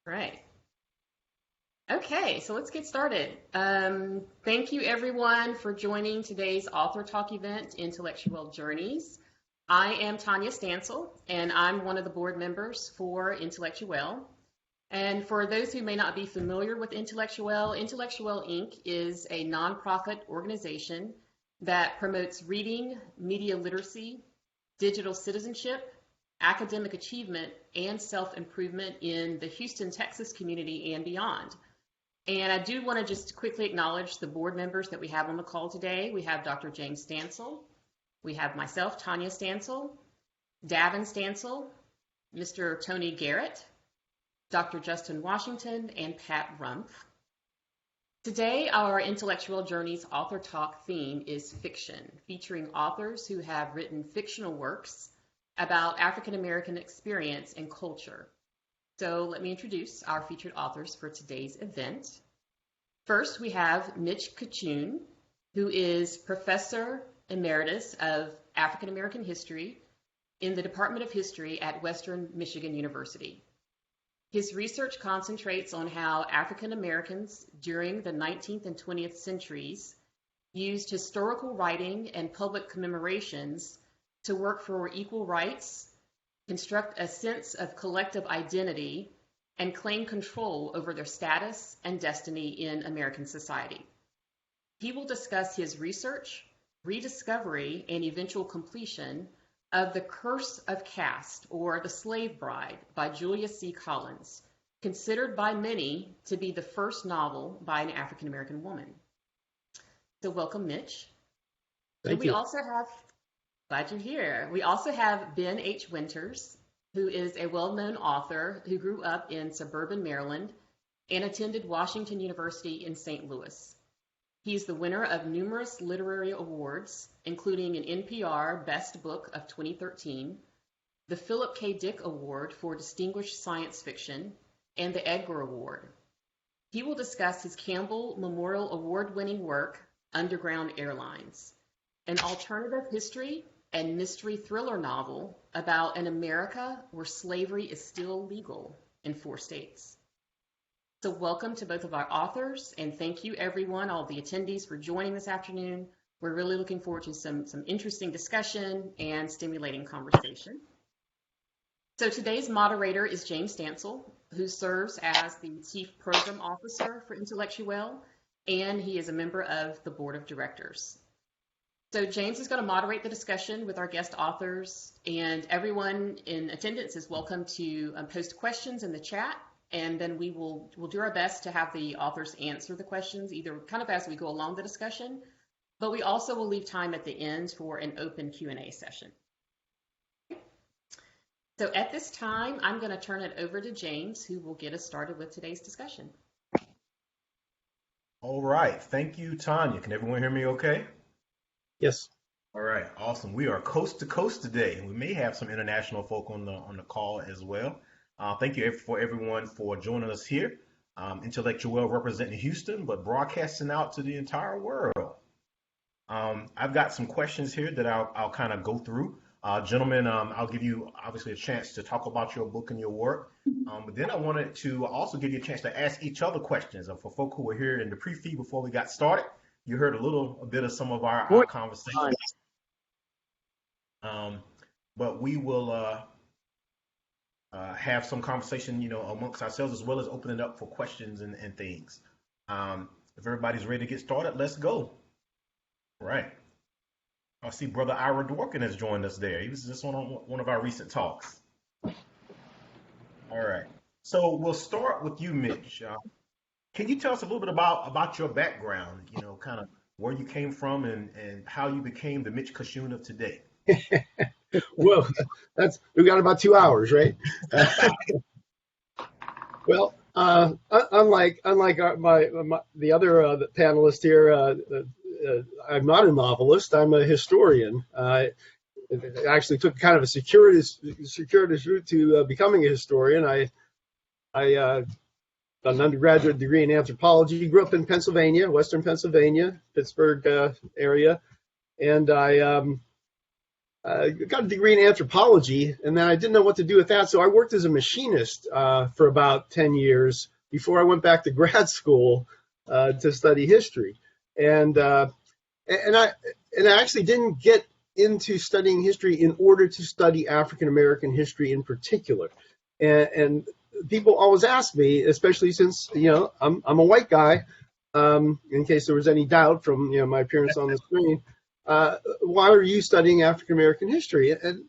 Right. Okay, so let's get started. Thank you everyone for joining today's Author Talk event, Intellect U Well Journeys. I am Tanya Stancil, and I'm one of the board members for Intellect U Well. And for those who may not be familiar with Intellect U Well, Intellect U Well Inc. is a nonprofit organization that promotes reading, media literacy, digital citizenship, academic achievement, and self-improvement in the Houston, Texas community and beyond. And I do want to just quickly acknowledge the board members that we have on the call today. We have Dr. James Stancil. We have myself, Tanya Stancil, Davin Stancil, Mr. Tony Garrett, Dr. Justin Washington, and Pat Rumpf. Today, our Intellect U Well Journeys Author Talk theme is fiction, featuring authors who have written fictional works about African American experience and culture. So let me introduce our featured authors for today's event. First, we have Mitch Kachun, who is Professor Emeritus of African American History in the Department of History at Western Michigan University. His research concentrates on how African Americans during the 19th and 20th centuries used historical writing and public commemorations to work for equal rights, construct a sense of collective identity, and claim control over their status and destiny in American society. He will discuss his research, rediscovery, and eventual completion of The Curse of Caste, or The Slave Bride, by Julius C Collins, considered by many to be the first novel by an African American woman. So welcome, Mitch. Thank we you. also have Glad you're here. We also have Ben H. Winters, who is a well-known author who grew up in suburban Maryland and attended Washington University in St. Louis. He's the winner of numerous literary awards, including an NPR Best Book of 2013, the Philip K. Dick Award for Distinguished Science Fiction, and the Edgar Award. He will discuss his Campbell Memorial Award-winning work, Underground Airlines, an alternative history and mystery thriller novel about an America where slavery is still legal in 4 states. So welcome to both of our authors, and thank you everyone, all the attendees, for joining this afternoon. We're really looking forward to some interesting discussion and stimulating conversation. So today's moderator is James Stancil, who serves as the Chief Program Officer for Intellect U Well, and he is a member of the Board of Directors. So James is going to moderate the discussion with our guest authors, and everyone in attendance is welcome to post questions in the chat, and then we'll do our best to have the authors answer the questions, either kind of as we go along the discussion, but we also will leave time at the end for an open Q&A session. So at this time, I'm going to turn it over to James, who will get us started with today's discussion. All right. Thank you, Tanya. Can everyone hear me okay? Yes. All right. Awesome. We are coast to coast today. We may have some international folk on the call as well. Thank you for everyone for joining us here. Intellect U Well representing Houston, but broadcasting out to the entire world. I've got some questions here that I'll kind of go through. Gentlemen, I'll give you obviously a chance to talk about your book and your work. But then I wanted to also give you a chance to ask each other questions. For folk who were here in the pre-feed before we got started, you heard a bit of some of our conversations. But we will have some conversation, amongst ourselves, as well as opening up for questions and things. If everybody's ready to get started, let's go. All right. I see Brother Ira Dworkin has joined us there. He was just on one of our recent talks. All right. So we'll start with you, Mitch. Can you tell us a little bit about your background, kind of where you came from and how you became the Mitch Cachoon of today? Well, we've got about 2 hours, right? Well, unlike the other panelist here, I'm not a novelist. I'm a historian. I actually took kind of a circuitous route to becoming a historian. I got an undergraduate degree in anthropology. Grew up in Pennsylvania, Western Pennsylvania, Pittsburgh area, and I got a degree in anthropology, and then I didn't know what to do with that. So I worked as a machinist for about 10 years before I went back to grad school to study history. And I actually didn't get into studying history in order to study African American history in particular. And people always ask me, especially since I'm a white guy, in case there was any doubt from my appearance on the screen. Why are you studying African American history? And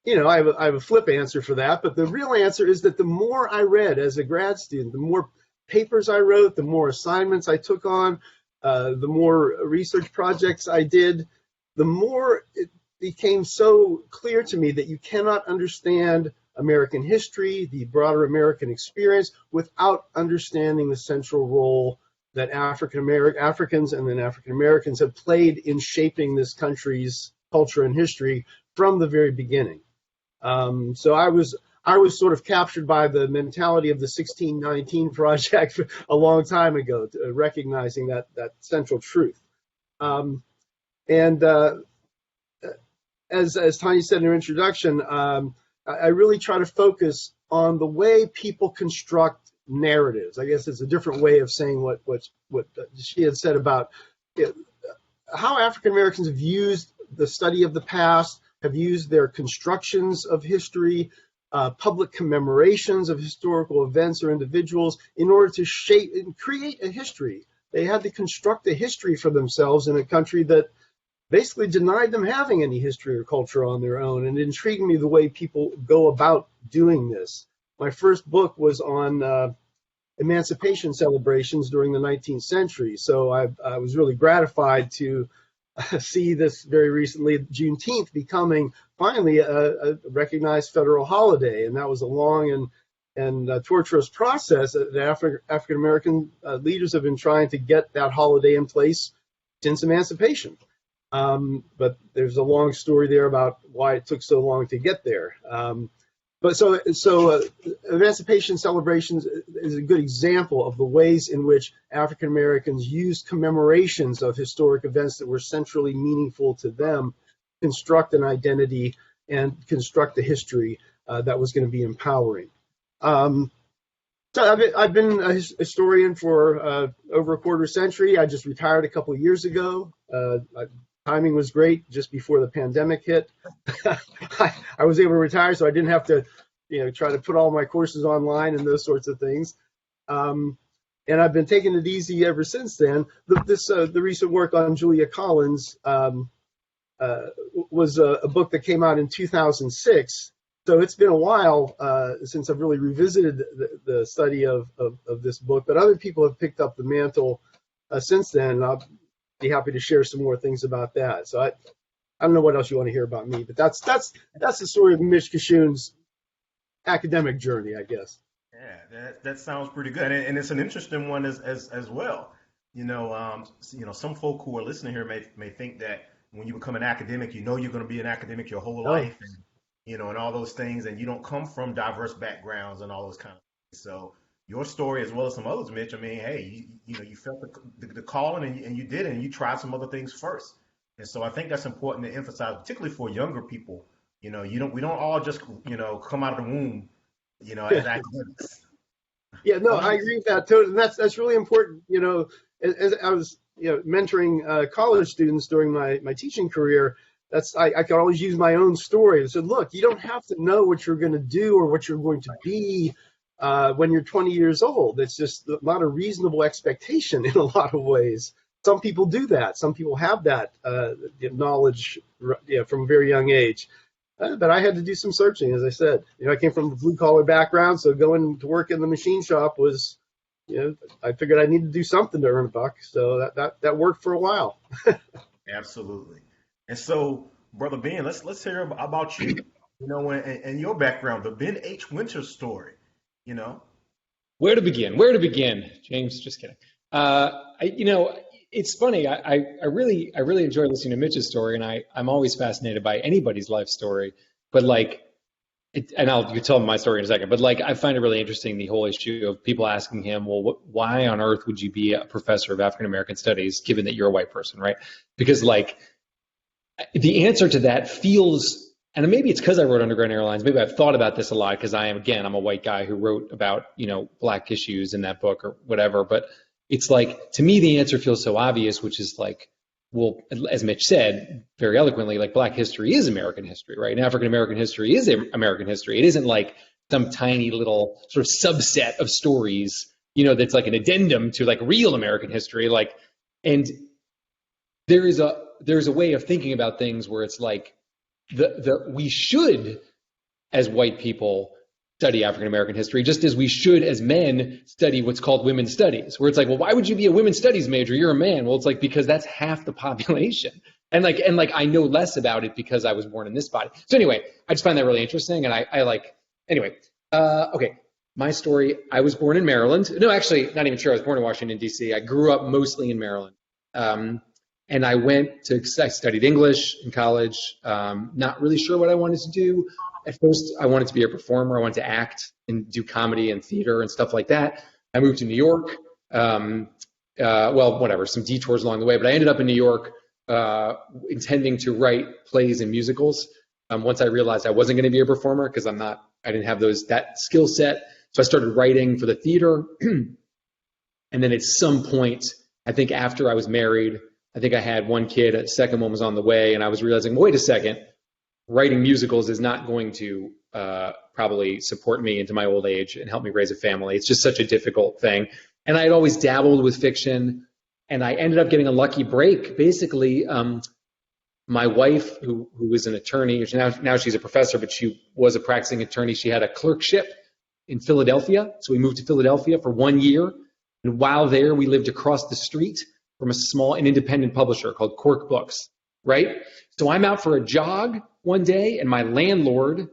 I have a flip answer for that, but the real answer is that the more I read as a grad student, the more papers I wrote, the more assignments I took on, the more research projects I did, the more it became so clear to me that you cannot understand American history, the broader American experience, without understanding the central role that Africans and then African Americans have played in shaping this country's culture and history from the very beginning. So I was sort of captured by the mentality of the 1619 Project a long time ago, recognizing that central truth. As Tanya said in her introduction, I really try to focus on the way people construct narratives. I guess it's a different way of saying what she had said about how African Americans have used the study of the past, have used their constructions of history, public commemorations of historical events or individuals in order to shape and create a history. They had to construct a history for themselves in a country that basically denied them having any history or culture on their own. And it intrigued me the way people go about doing this. My first book was on emancipation celebrations during the 19th century. So I was really gratified to see this very recently, Juneteenth becoming finally a recognized federal holiday. And that was a long and torturous process that African-American leaders have been trying to get that holiday in place since emancipation. But there's a long story there about why it took so long to get there. But emancipation celebrations is a good example of the ways in which African Americans used commemorations of historic events that were centrally meaningful to them, construct an identity and construct a history that was going to be empowering. So I've been a historian for over a quarter century. I just retired a couple of years ago. Timing was great just before the pandemic hit. I was able to retire, so I didn't have to, try to put all my courses online and those sorts of things. And I've been taking it easy ever since then. The recent work on Julia Collins was a book that came out in 2006. So it's been a while since I've really revisited the study of this book, but other people have picked up the mantle since then. And I'll be happy to share some more things about that. So I don't know what else you want to hear about me, but that's the story of Mitch Cachoon's academic journey, I guess. Yeah, that sounds pretty good, and it's an interesting one as well. Some folk who are listening here may think that when you become an academic, you're going to be an academic your whole life, and and all those things, and you don't come from diverse backgrounds and all those kind of things. So your story, as well as some others, Mitch, I mean, hey, you felt the calling and you did it, and you tried some other things first. And so I think that's important to emphasize, particularly for younger people. We don't all just, come out of the womb, as academics. Yeah, no, I agree with that totally. And that's really important. As I was, mentoring college students during my teaching career, I could always use my own story. I said, look, you don't have to know what you're going to do or what you're going to be when you're 20 years old. It's just not a reasonable expectation in a lot of ways. Some people do that. Some people have that knowledge from a very young age. But I had to do some searching, as I said. I came from a blue-collar background, so going to work in the machine shop was, I figured I needed to do something to earn a buck. So that worked for a while. Absolutely. And so, Brother Ben, let's hear about you, and your background, the Ben H. Winters story, Where to begin, James? Just kidding. It's funny. I really enjoy listening to Mitch's story, and I'm always fascinated by anybody's life story. But and I'll tell my story in a second. But I find it really interesting, the whole issue of people asking him, well, why on earth would you be a professor of African American studies, given that you're a white person, right? Because the answer to that feels, and maybe it's because I wrote Underground Airlines, maybe I've thought about this a lot because I'm a white guy who wrote about, black issues in that book or whatever, but it's like, to me, the answer feels so obvious, which is like, well, as Mitch said very eloquently, like black history is American history, right? And African American history is American history. It isn't like some tiny little sort of subset of stories, that's like an addendum to like real American history. Like, and there is a way of thinking about things where it's like we should, as white people, study African American history, just as we should, as men, study what's called women's studies, where it's like, well, why would you be a women's studies major? You're a man. Well, it's like, because that's half the population. And I know less about it because I was born in this body. So anyway, I just find that really interesting. And okay, my story, I was born in Maryland. No, actually, not even sure. I was born in Washington, D.C. I grew up mostly in Maryland. And I studied English in college, not really sure what I wanted to do. At first, I wanted to be a performer. I wanted to act and do comedy and theater and stuff like that. I moved to New York. Some detours along the way, but I ended up in New York intending to write plays and musicals. Once I realized I wasn't going to be a performer because I didn't have that skill set. So I started writing for the theater. And then at some point, I think after I was married, I think I had one kid, a second one was on the way, and I was realizing, wait a second, writing musicals is not going to probably support me into my old age and help me raise a family. It's just such a difficult thing. And I had always dabbled with fiction, and I ended up getting a lucky break. Basically, my wife, who was an attorney, now she's a professor, but she was a practicing attorney. She had a clerkship in Philadelphia. So we moved to Philadelphia for 1 year. And while there, we lived across the street from an independent publisher called Cork Books, right? So I'm out for a jog one day, and my landlord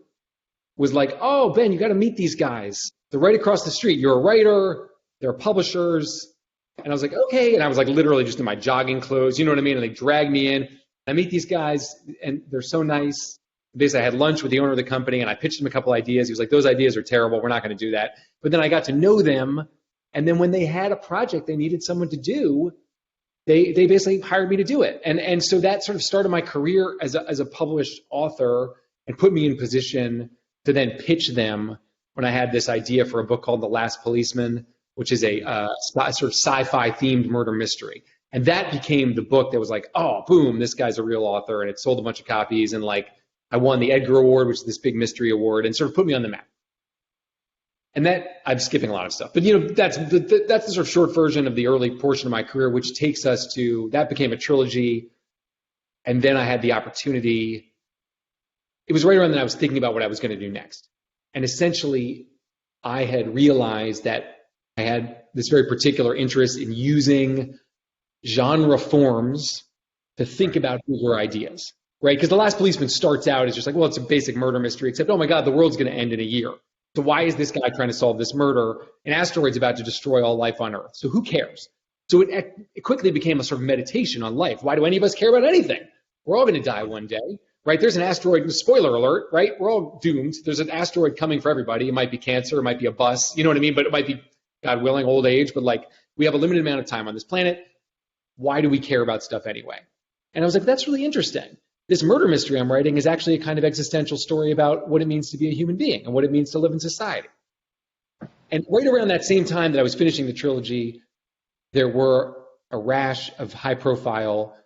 was like, oh, Ben, you got to meet these guys. They're right across the street. You're a writer. They're publishers. And I was like, okay. And I was like literally just in my jogging clothes, you know what I mean? And they dragged me in. I meet these guys, and they're so nice. Basically, I had lunch with the owner of the company, and I pitched him a couple ideas. He was like, those ideas are terrible. We're not going to do that. But then I got to know them. And then when they had a project they needed someone to do, they basically hired me to do it. And so that sort of started my career as a published author and put me in position to then pitch them when I had this idea for a book called The Last Policeman, which is a sort of sci-fi themed murder mystery. And that became the book that was like, oh, boom, this guy's a real author. And it sold a bunch of copies. And like, I won the Edgar Award, which is this big mystery award, and sort of put me on the map. And that, I'm skipping a lot of stuff, but that's the sort of short version of the early portion of my career, which takes us to, that became a trilogy. And then I had the opportunity, it was right around then I was thinking about what I was going to do next. And essentially, I had realized that I had this very particular interest in using genre forms to think about bigger ideas, right? Because The Last Policeman starts out as just like, well, it's a basic murder mystery, except, oh my God, the world's going to end in a year. So why is this guy trying to solve this murder? An asteroid's about to destroy all life on Earth. So who cares? So it quickly became a sort of meditation on life. Why do any of us care about anything? We're all going to die one day, right? There's an asteroid, spoiler alert, right? We're all doomed. There's an asteroid coming for everybody. It might be cancer, it might be a bus, you know what I mean? But it might be, God willing, old age. But like, we have a limited amount of time on this planet. Why do we care about stuff anyway? And I was like, that's really interesting. This murder mystery I'm writing is actually a kind of existential story about what it means to be a human being and what it means to live in society. And right around that same time that I was finishing the trilogy, there were a rash of high-profile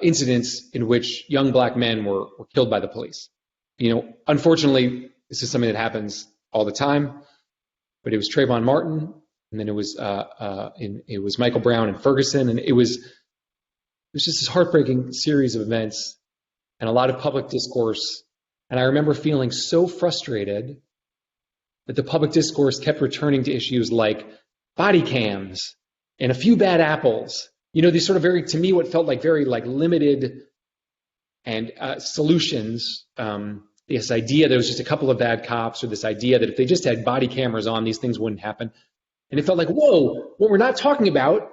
incidents in which young black men were killed by the police. Unfortunately, this is something that happens all the time, but it was Trayvon Martin, and then it was Michael Brown in Ferguson, and it was just this heartbreaking series of events and a lot of public discourse. And I remember feeling so frustrated that the public discourse kept returning to issues like body cams and a few bad apples. These sort of very, to me, what felt like very like limited and solutions. This idea that it was just a couple of bad cops, or this idea that if they just had body cameras on, these things wouldn't happen. And it felt like, whoa, what we're not talking about,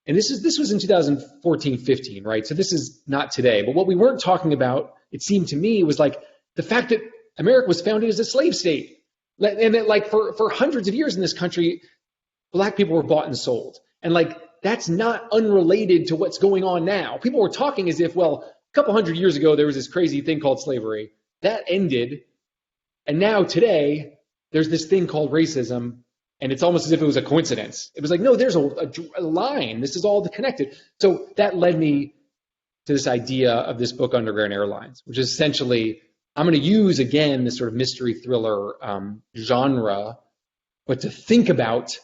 and this was in 2014, 15, right? So this is not today. But what we weren't talking about, it seemed to me, was like the fact that America was founded as a slave state. And that like for hundreds of years in this country, black people were bought and sold. And like, that's not unrelated to what's going on now. People were talking as if, well, couple hundred years ago, there was this crazy thing called slavery. That ended. And now today, there's this thing called racism. And it's almost as if it was a coincidence. It was like, no, there's a line. This is all connected. So that led me to this idea of this book, Underground Airlines, which is essentially, I'm going to use, again, this sort of mystery thriller genre, but to think about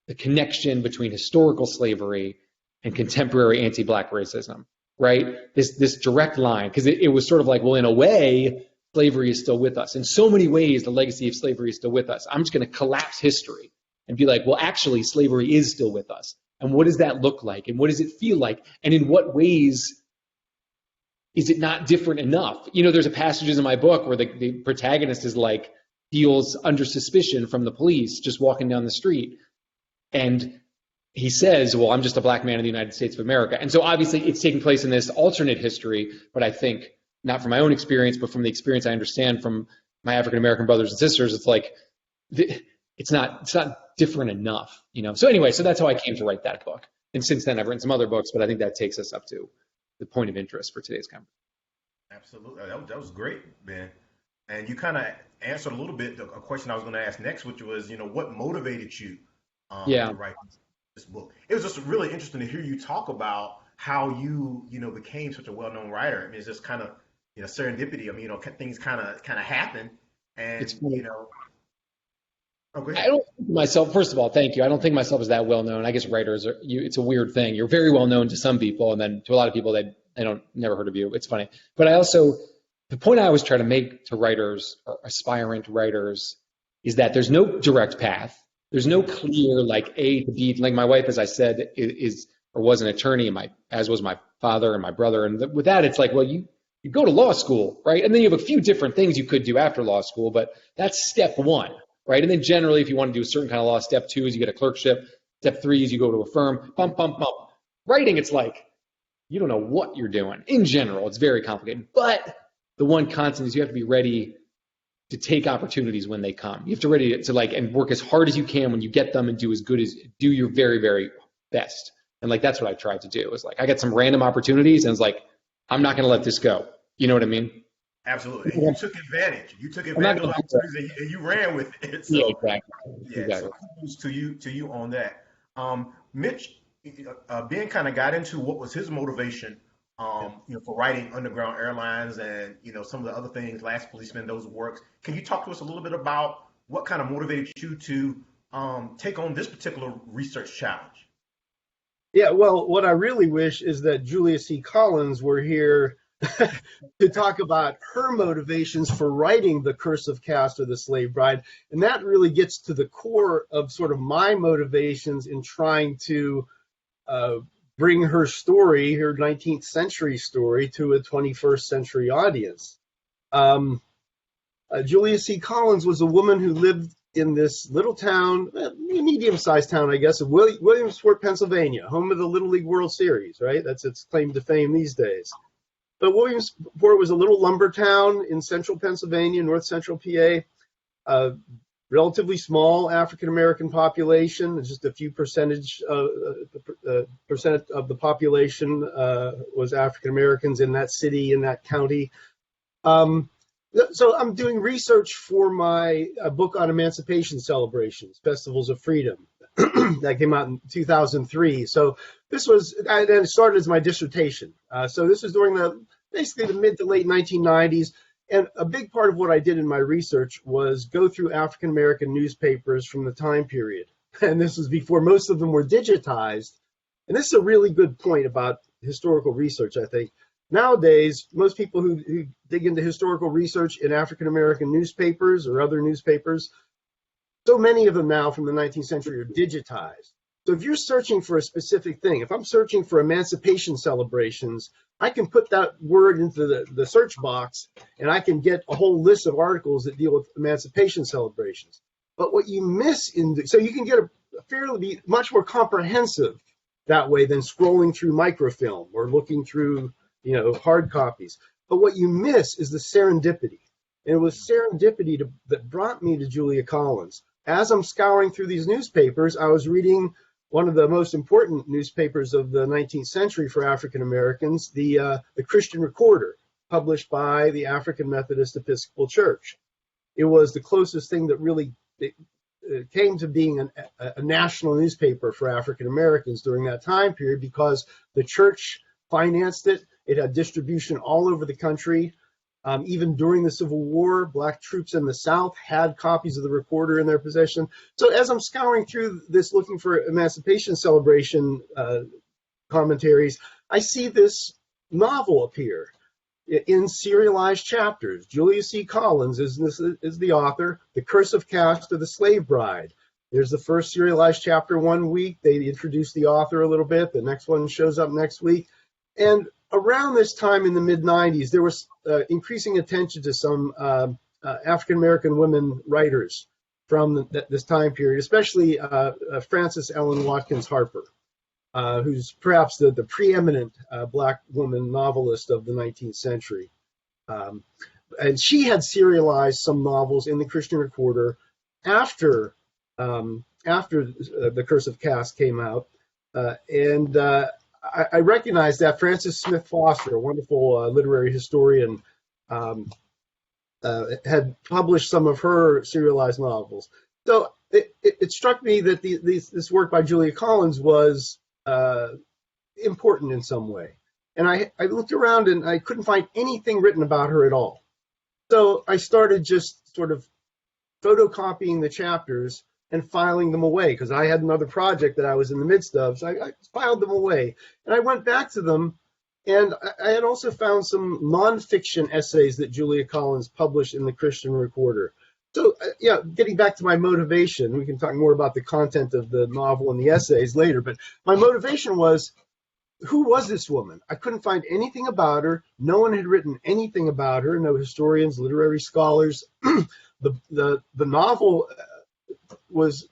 the connection between historical slavery and contemporary anti-Black racism, right? This direct line, because it was sort of like, well, in a way, slavery is still with us. In so many ways, the legacy of slavery is still with us. I'm just going to collapse history and be like, well, actually, slavery is still with us. And what does that look like? And what does it feel like? And in what ways is it not different enough? You know, there's a passages in my book where the protagonist is like, feels under suspicion from the police just walking down the street. And he says, well, I'm just a Black man in the United States of America. And so obviously it's taking place in this alternate history, but I think not from my own experience, but from the experience I understand from my African-American brothers and sisters, it's like, it's not different enough, you know? So anyway, so that's how I came to write that book. And since then I've written some other books, but I think that takes us up to the point of interest for today's conversation. Absolutely. That was great, Ben. And you kind of answered a little bit a question I was going to ask next, which was, you know, what motivated you to write this book? It was just really interesting to hear you talk about how you became such a well-known writer. I mean, it's just kind of, you know, serendipity. I mean, you know, things kind of happen, and you know. Okay. I don't think myself, first of all, thank you. I don't think myself as that well known. I guess writers are, it's a weird thing. You're very well known to some people, and then to a lot of people they don't never heard of you. It's funny. But I also, the point I always try to make to writers or aspirant writers is that there's no direct path. There's no clear like A to B. Like my wife, as I said, is or was an attorney, and as was my father and my brother. And with that, it's like, well, you go to law school, right? And then you have a few different things you could do after law school, but that's step one. Right. And then generally, if you want to do a certain kind of law, step 2 is you get a clerkship. Step 3 is you go to a firm. Bump, bump, bump. Writing, it's like you don't know what you're doing. In general, it's very complicated. But the one constant is you have to be ready to take opportunities when they come. You have to be ready to like and work as hard as you can when you get them and do your very, very best. And like that's what I tried to do. Is like I get some random opportunities and it's like I'm not going to let this go. You know what I mean? Absolutely. And you took advantage. You took advantage of opportunities and you ran with it. So, yeah, exactly. Yeah, exactly. So kudos to you on that. Mitch, Ben kind of got into what was his motivation, for writing Underground Airlines and, you know, some of the other things, Last Policeman, those works. Can you talk to us a little bit about what kind of motivated you to take on this particular research challenge? Yeah, well, what I really wish is that Julius C Collins were here to talk about her motivations for writing The Curse of Caste or The Slave Bride. And that really gets to the core of sort of my motivations in trying to bring her story, her 19th century story, to a 21st century audience. Julia C. Collins was a woman who lived in this little town, medium-sized town, I guess, of Williamsport, Pennsylvania, home of the Little League World Series, right? That's its claim to fame these days. But Williamsport was a little lumber town in central Pennsylvania, north central PA, relatively small African-American population, just a few percent of the population was African-Americans in that city, in that county. So I'm doing research for my book on emancipation celebrations, Festivals of Freedom, that came out in 2003. So this was, and it started as my dissertation. So this was during basically the mid to late 1990s. And a big part of what I did in my research was go through African-American newspapers from the time period. And this was before most of them were digitized. And this is a really good point about historical research, I think. Nowadays, most people who dig into historical research in African-American newspapers or other newspapers, so many of them now from the 19th century are digitized. So if you're searching for a specific thing, if I'm searching for emancipation celebrations, I can put that word into the search box and I can get a whole list of articles that deal with emancipation celebrations. But what you miss so you can get be much more comprehensive that way than scrolling through microfilm or looking through hard copies. But what you miss is the serendipity. And it was serendipity that brought me to Julia Collins. As I'm scouring through these newspapers, I was reading one of the most important newspapers of the 19th century for African Americans, the Christian Recorder, published by the African Methodist Episcopal Church. It was the closest thing that really came to being a national newspaper for African Americans during that time period, because the church financed it. It had distribution all over the country. Even during the Civil War, Black troops in the South had copies of the Recorder in their possession. So as I'm scouring through this, looking for Emancipation Celebration commentaries, I see this novel appear in serialized chapters. Julius C Collins is the author. The Curse of Caste to the Slave Bride. There's the first serialized chapter one week. They introduce the author a little bit. The next one shows up next week. And around this time in the mid-90s, there was increasing attention to some African-American women writers from this time period, especially Frances Ellen Watkins Harper, who's perhaps the preeminent Black woman novelist of the 19th century. And she had serialized some novels in the Christian Recorder after The Curse of Caste came out. I recognize that Frances Smith Foster, a wonderful literary historian, had published some of her serialized novels. So it struck me that this work by Julia Collins was important in some way. And I looked around and I couldn't find anything written about her at all. So I started just sort of photocopying the chapters and filing them away, because I had another project that I was in the midst of. So I filed them away. And I went back to them, and I had also found some nonfiction essays that Julia Collins published in the Christian Recorder. So, getting back to my motivation, we can talk more about the content of the novel and the essays later, but my motivation was, who was this woman? I couldn't find anything about her. No one had written anything about her, no historians, literary scholars. The novel was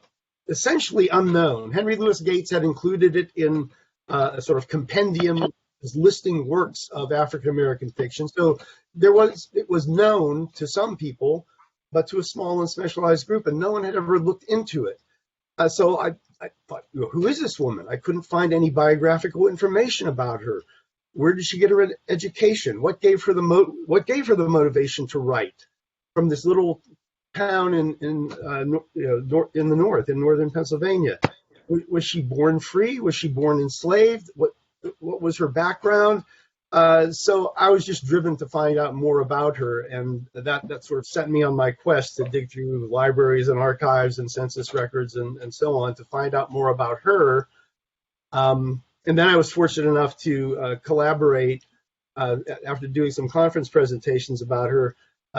essentially unknown. Henry Louis Gates had included it in a sort of compendium listing works of African American fiction. So it was known to some people, but to a small and specialized group, and no one had ever looked into it. So I thought, who is this woman? I couldn't find any biographical information about her. Where did she get her education? What gave her the motivation to write from this little town in the north, in northern Pennsylvania? Was she born free? Was she born enslaved? What was her background? So I was just driven to find out more about her, and that sort of set me on my quest to dig through libraries and archives and census records and so on to find out more about her. And then I was fortunate enough to collaborate, after doing some conference presentations about her,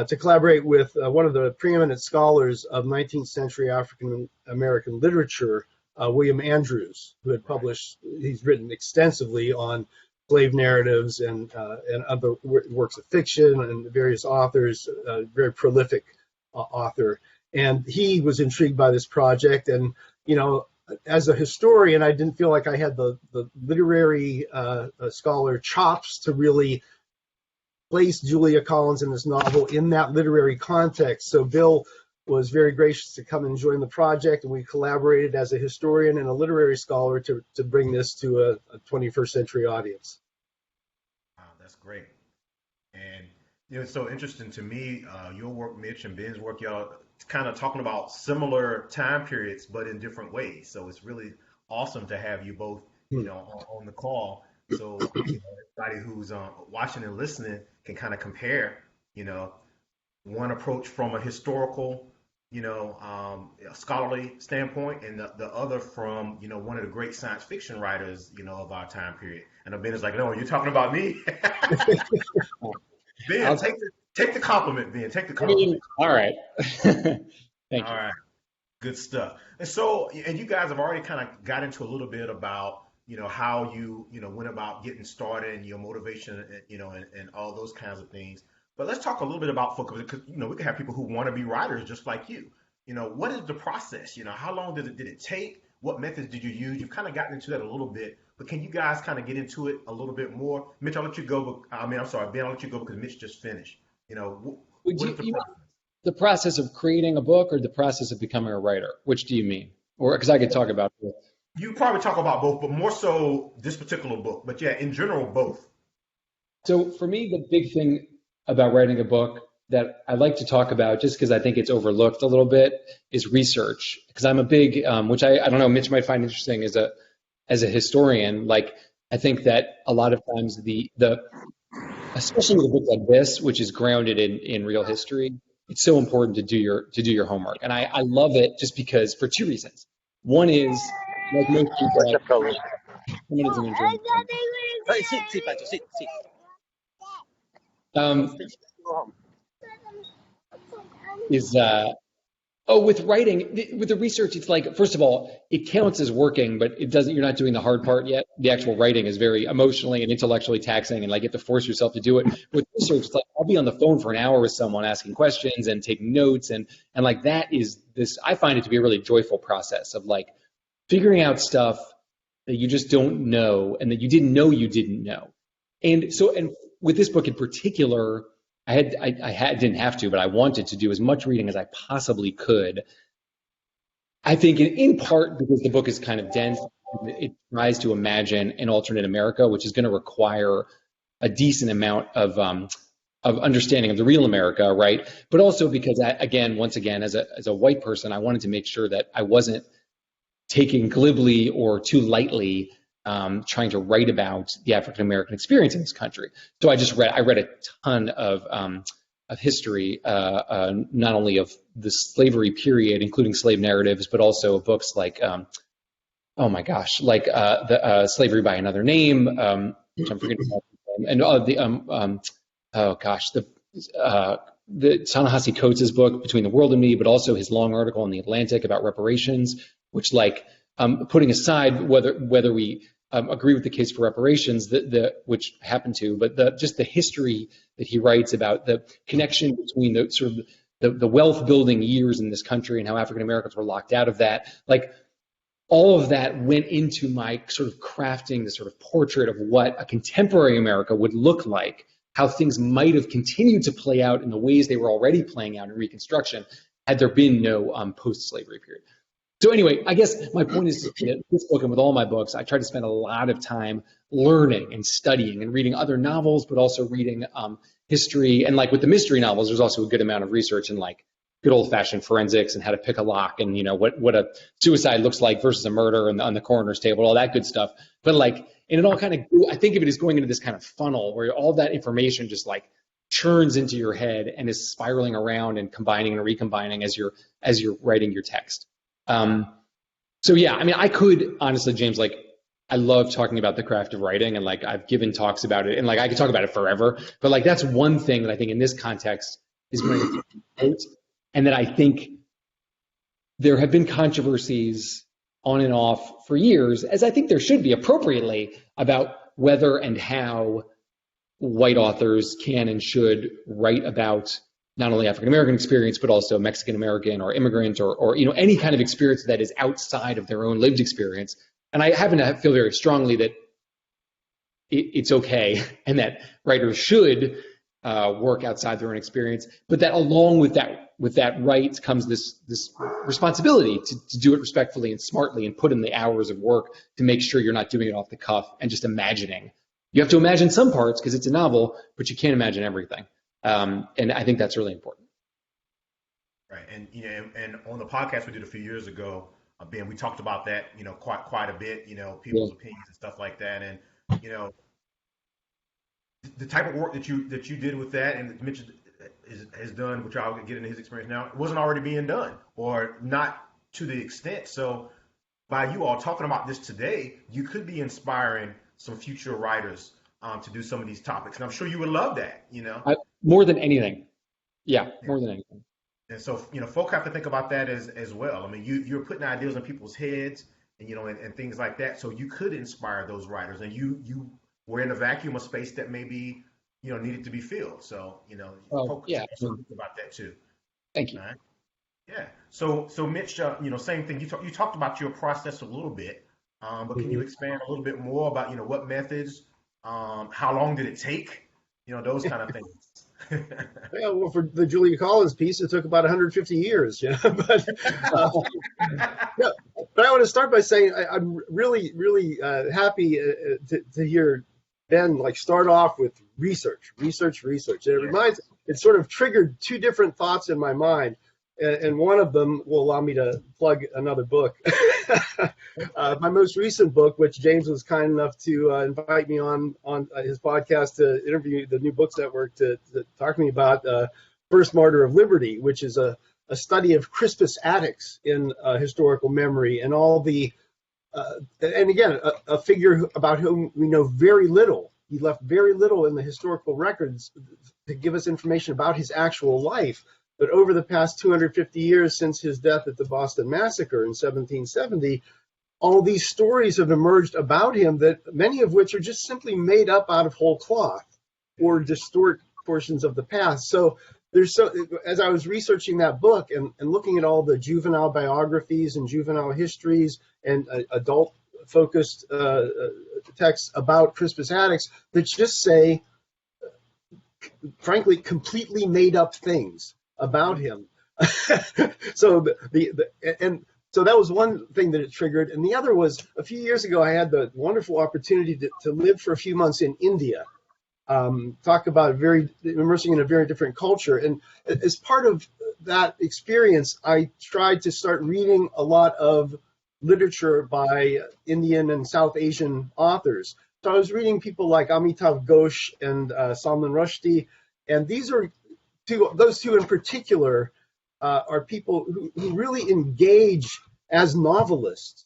to collaborate with one of the preeminent scholars of 19th century African American literature, William Andrews, who had he's written extensively on slave narratives and other works of fiction and various authors, very prolific author. And he was intrigued by this project. And, as a historian, I didn't feel like I had the literary scholar chops to really place Julia Collins in this novel in that literary context. So Bill was very gracious to come and join the project, and we collaborated as a historian and a literary scholar to bring this to a 21st century audience. Wow, that's great. And it's so interesting to me, your work, Mitch, and Ben's work, y'all kind of talking about similar time periods, but in different ways. So it's really awesome to have you both, on the call. So everybody who's watching and listening can kind of compare, one approach from a historical, scholarly standpoint, and the other from, one of the great science fiction writers, of our time period. And Ben is like, no, you're talking about me. Ben, take the compliment, Ben. Take the compliment. All right. Thank you. All right. Good stuff. And so, and you guys have already kind of got into a little bit about, how you, went about getting started and your motivation, and all those kinds of things. But let's talk a little bit about, because, we can have people who want to be writers just like you. What is the process? How long did it take? What methods did you use? You've kind of gotten into that a little bit, but can you guys kind of get into it a little bit more? Mitch, I'll let you go. I'm sorry, Ben, I'll let you go because Mitch just finished. What is the process? The process of creating a book or the process of becoming a writer? Which do you mean? Or because I could talk about both. You probably talk about both, but more so this particular book. But yeah, in general, both. So for me, the big thing about writing a book that I like to talk about, just because I think it's overlooked a little bit, is research. Because I'm a big, which I don't know, Mitch might find interesting as a historian. Like I think that a lot of times especially with a book like this, which is grounded in real history, it's so important to do your homework. And I love it just because for two reasons. One is like most people, someone isn't enjoying is with writing, with the research, it's like, first of all, it counts as working, but it doesn't, you're not doing the hard part yet. The actual writing is very emotionally and intellectually taxing, and like you have to force yourself to do it. With research, it's like I'll be on the phone for an hour with someone asking questions and taking notes, and like that is this, I find it to be a really joyful process of like figuring out stuff that you just don't know and that you didn't know you didn't know. And so, and with this book in particular, I didn't have to, but I wanted to do as much reading as I possibly could. I think in part because the book is kind of dense, it tries to imagine an alternate America, which is going to require a decent amount of understanding of the real America, right? But also because, once again, as a white person, I wanted to make sure that I wasn't taking glibly or too lightly trying to write about the African American experience in this country. So I read a ton of history, not only of the slavery period, including slave narratives, but also books like, oh my gosh, like the Slavery by Another Name, which I'm forgetting about, and the Ta-Nehisi Coates' book Between the World and Me, but also his long article in the Atlantic about reparations, which like putting aside whether we agree with the case for reparations, which happened to, but just the history that he writes about the connection between the sort of the wealth building years in this country and how African Americans were locked out of that, like all of that went into my sort of crafting the sort of portrait of what a contemporary America would look like, how things might have continued to play out in the ways they were already playing out in Reconstruction had there been no post-slavery period. So anyway, I guess my point is that this book and with all my books, I try to spend a lot of time learning and studying and reading other novels, but also reading history. And like with the mystery novels, there's also a good amount of research in like good old-fashioned forensics and how to pick a lock and, you know, what a suicide looks like versus a murder on the coroner's table, all that good stuff. But like, and it all kind of, I think of it as going into this kind of funnel where all that information just like churns into your head and is spiraling around and combining and recombining as you're writing your text. So yeah, I mean, I could honestly, James, like, I love talking about the craft of writing and like I've given talks about it and like I could talk about it forever, but like that's one thing that I think in this context is going to take and that I think there have been controversies on and off for years, as I think there should be appropriately, about whether and how white authors can and should write about not only African American experience, but also Mexican American or immigrant or you know, any kind of experience that is outside of their own lived experience. And I happen to feel very strongly that it's okay and that writers should work outside their own experience, but that along with that right comes this responsibility to do it respectfully and smartly and put in the hours of work to make sure you're not doing it off the cuff and just imagining. You have to imagine some parts because it's a novel, but you can't imagine everything. And I think that's really important. Right, and you know, and on the podcast we did a few years ago, Ben, we talked about that, you know, quite a bit, you know, people's opinions and stuff like that, and you know, the type of work that you did with that, and Mitch has done, which I'll get into his experience now, it wasn't already being done, or not to the extent. So, by you all talking about this today, you could be inspiring some future writers to do some of these topics, and I'm sure you would love that, you know. More than anything. Yeah, more than anything. And so, you know, folk have to think about that as well. I mean, you're putting ideas in people's heads, and you know, and things like that. So you could inspire those writers, and you were in a vacuum of space that maybe, you know, needed to be filled. So, you know, folk think about that too. Thank you. All right? Yeah. So Mitch, you know, same thing. You talked about your process a little bit, but can you expand a little bit more about, you know, what methods, how long did it take, you know, those kind of things. Yeah, well, for the Julius Collins piece, it took about 150 years. Yeah, but yeah, But I want to start by saying I'm really, really happy to hear Ben start off with research. And it sort of triggered two different thoughts in my mind. And one of them will allow me to plug another book. My most recent book, which James was kind enough to invite me on his podcast to interview the New Books Network to talk to me about, First Martyr of Liberty, which is a study of Crispus Attucks in historical memory and all the, and again, a figure about whom we know very little. He left very little in the historical records to give us information about his actual life. But over the past 250 years since his death at the Boston Massacre in 1770, all these stories have emerged about him, that many of which are just simply made up out of whole cloth or distort portions of the past. So as I was researching that book and looking at all the juvenile biographies and juvenile histories and adult-focused texts about Crispus Attucks that just say, frankly, completely made-up things about him. So so that was one thing that it triggered. And the other was, a few years ago, I had the wonderful opportunity to live for a few months in India. Talk about immersing in a very different culture. And as part of that experience, I tried to start reading a lot of literature by Indian and South Asian authors. So I was reading people like Amitav Ghosh and Salman Rushdie, and those two in particular are people who really engage as novelists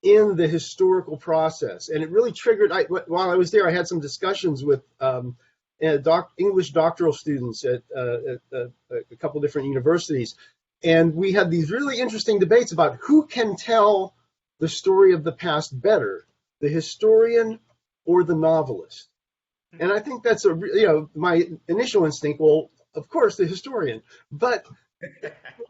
in the historical process. And it really triggered, while I was there, I had some discussions with English doctoral students at a couple different universities. And we had these really interesting debates about who can tell the story of the past better, the historian or the novelist. And I think that's my initial instinct, well, of course, the historian. But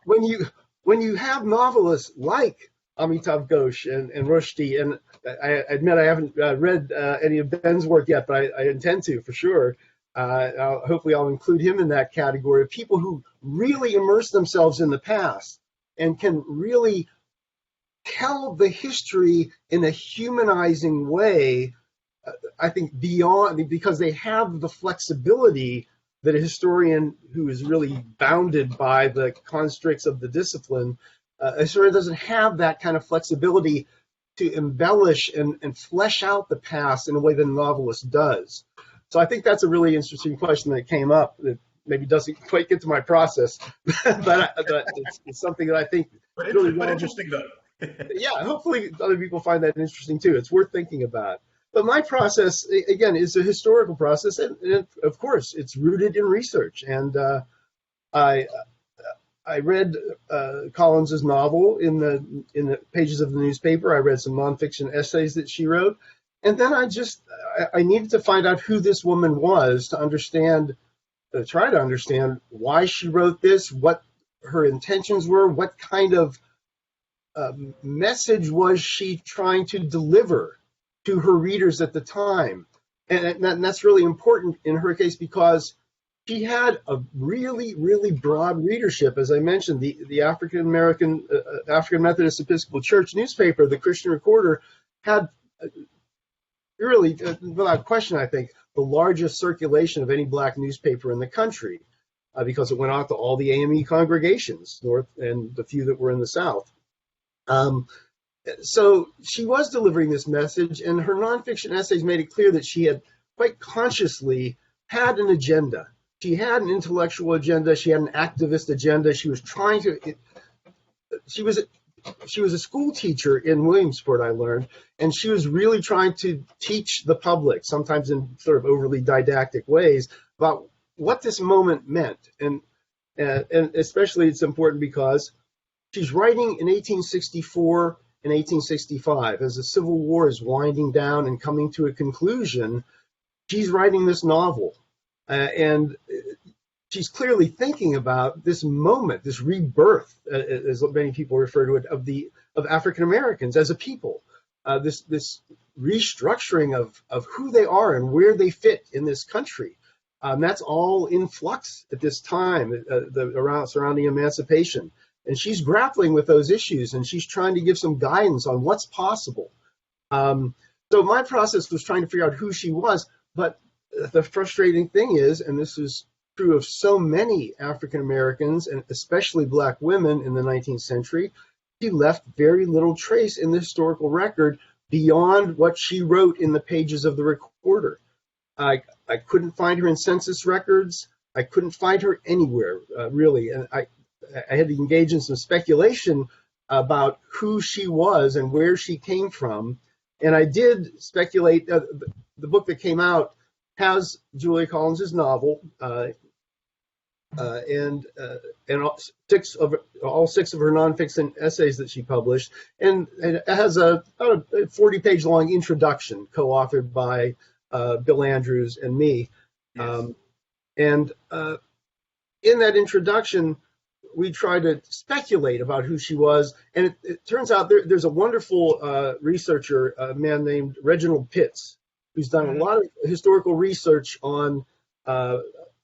when you have novelists like Amitav Ghosh and Rushdie, and I admit I haven't read any of Ben's work yet, but I intend to for sure. Hopefully I'll include him in that category of people who really immerse themselves in the past and can really tell the history in a humanizing way. I think because they have the flexibility that a historian who is really bounded by the constricts of the discipline, a historian doesn't have that kind of flexibility to embellish and flesh out the past in a way that a novelist does. So I think that's a really interesting question that came up that maybe doesn't quite get to my process, but it's something that I think but really interesting though. Yeah, hopefully other people find that interesting too. It's worth thinking about. But my process, again, is a historical process, and of course, it's rooted in research. And I read Collins's novel in the pages of the newspaper. I read some nonfiction essays that she wrote, and then I needed to find out who this woman was to try to understand why she wrote this, what her intentions were, what kind of message was she trying to deliver to her readers at the time. And that's really important in her case because she had a really, really broad readership. As I mentioned, the African Methodist Episcopal Church newspaper, the Christian Recorder, had really, without question, I think, the largest circulation of any black newspaper in the country because it went out to all the AME congregations, north and the few that were in the south. So she was delivering this message, and her nonfiction essays made it clear that she had quite consciously had an agenda. She had an intellectual agenda. She had an activist agenda. She was trying to. She was a school teacher in Williamsport, I learned, and she was really trying to teach the public, sometimes in sort of overly didactic ways, about what this moment meant. And especially it's important because she's writing in 1864 and 1865 as the Civil War is winding down and coming to a conclusion. She's writing this novel, and she's clearly thinking about this moment, this rebirth, as many people refer to it, of African Americans as a people, this restructuring of who they are and where they fit in this country. That's all in flux at this time, surrounding emancipation. and she's grappling with those issues, and she's trying to give some guidance on what's possible. So my process was trying to figure out who she was, but the frustrating thing is, and this is true of so many African Americans, and especially Black women in the 19th century, she left very little trace in the historical record beyond what she wrote in the pages of the recorder. I couldn't find her in census records. I couldn't find her anywhere, really. And I had to engage in some speculation about who she was and where she came from. And I did speculate. The book that came out has Julia Collins's novel, and all six of her nonfiction essays that she published, and it has about a 40-page long introduction co-authored by Bill Andrews and me. Yes. And in that introduction, we try to speculate about who she was, and it turns out there's a wonderful researcher, a man named Reginald Pitts, who's done a lot of historical research on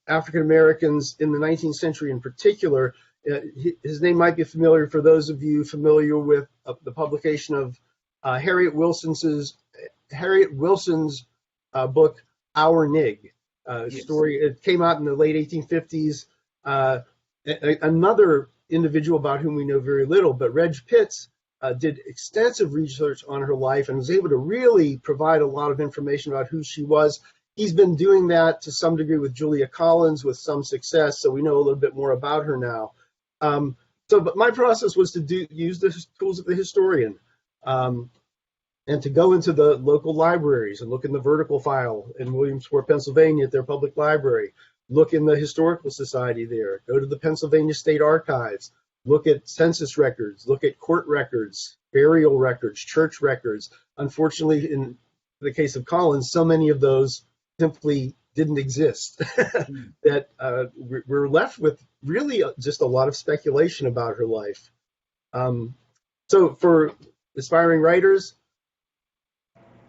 African Americans in the 19th century in particular. His name might be familiar for those of you familiar with the publication of Harriet Wilson's book, Our Nig. Yes. Story. It came out in the late 1850s. Another individual about whom we know very little, but Reg Pitts did extensive research on her life and was able to really provide a lot of information about who she was. He's been doing that to some degree with Julia Collins with some success, so we know a little bit more about her now. But my process was to use the tools of the historian, and to go into the local libraries and look in the vertical file in Williamsport, Pennsylvania at their public library, look in the Historical Society there, go to the Pennsylvania State Archives, look at census records, look at court records, burial records, church records. Unfortunately, in the case of Collins, so many of those simply didn't exist that we're left with really just a lot of speculation about her life. So for aspiring writers,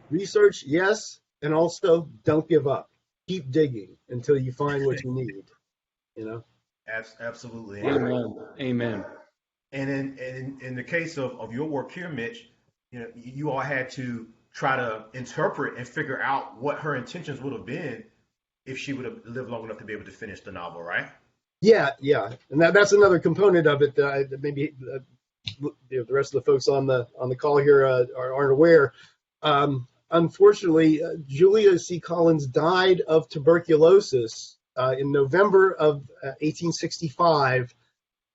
research, yes, and also don't give up. Keep digging until you find what you need. You know. Absolutely. Amen. And in the case of your work here, Mitch, you all had to try to interpret and figure out what her intentions would have been if she would have lived long enough to be able to finish the novel, right? Yeah, and that's another component of it that maybe the rest of the folks on the call here aren't aware. Unfortunately, Julius C. Collins died of tuberculosis in November of 1865,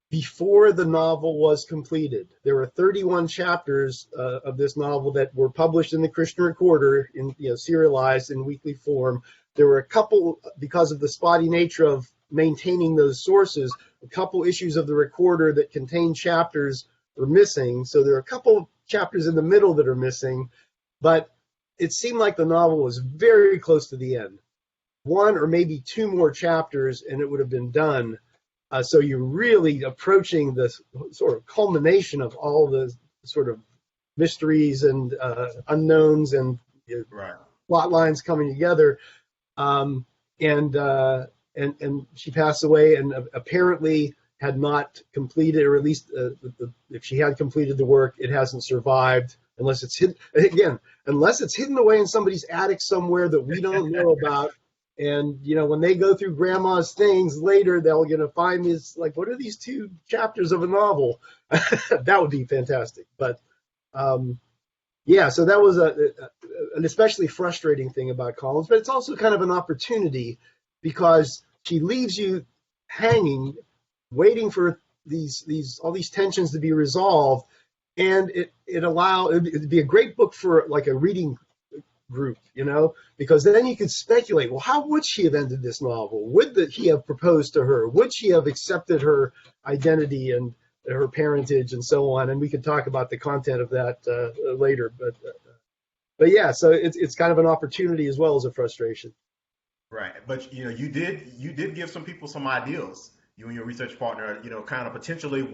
before the novel was completed. There were 31 chapters of this novel that were published in the Christian Recorder, serialized in weekly form. There were a couple, because of the spotty nature of maintaining those sources, a couple issues of the Recorder that contained chapters were missing. So there are a couple chapters in the middle that are missing, but it seemed like the novel was very close to the end. One or maybe two more chapters and it would have been done. So you're really approaching the sort of culmination of all the sort of mysteries and unknowns and plot lines coming together. And she passed away, and apparently had not completed, or at least if she had completed the work, it hasn't survived, unless it's hidden, again, unless it's hidden away in somebody's attic somewhere that we don't know about. And, when they go through grandma's things later, they're going to find this, like, what are these two chapters of a novel? That would be fantastic. But, so that was an especially frustrating thing about Collins. But it's also kind of an opportunity, because she leaves you hanging, waiting for all these tensions to be resolved. And it'd be a great book for like a reading group, because then you could speculate, well, how would she have ended this novel? Would he have proposed to her? Would she have accepted her identity and her parentage and so on? And we could talk about the content of that later. But yeah, so it's kind of an opportunity as well as a frustration. Right, but you did give some people some ideas. You and your research partner, kind of potentially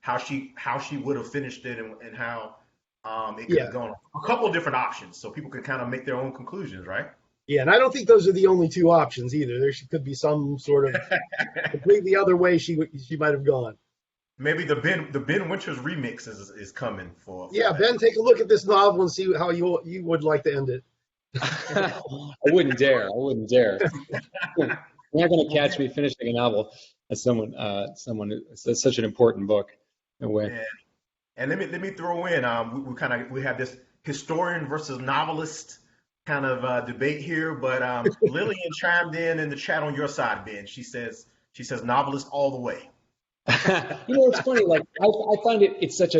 how she would have finished it and how it could have gone. A couple of different options, so people could kind of make their own conclusions, right? Yeah, and I don't think those are the only two options either. There could be some sort of completely other way she might have gone. maybe the Ben Winters remix is coming for Yeah, that. Ben, take a look at this novel and see how you would like to end it. I wouldn't dare. You're not going to catch me finishing a novel as someone it's such an important book. No way. Yeah. And let me throw in we have this historian versus novelist kind of debate here, but Lillian chimed in the chat on your side, Ben. She says novelist all the way. It's funny. Like I find it's such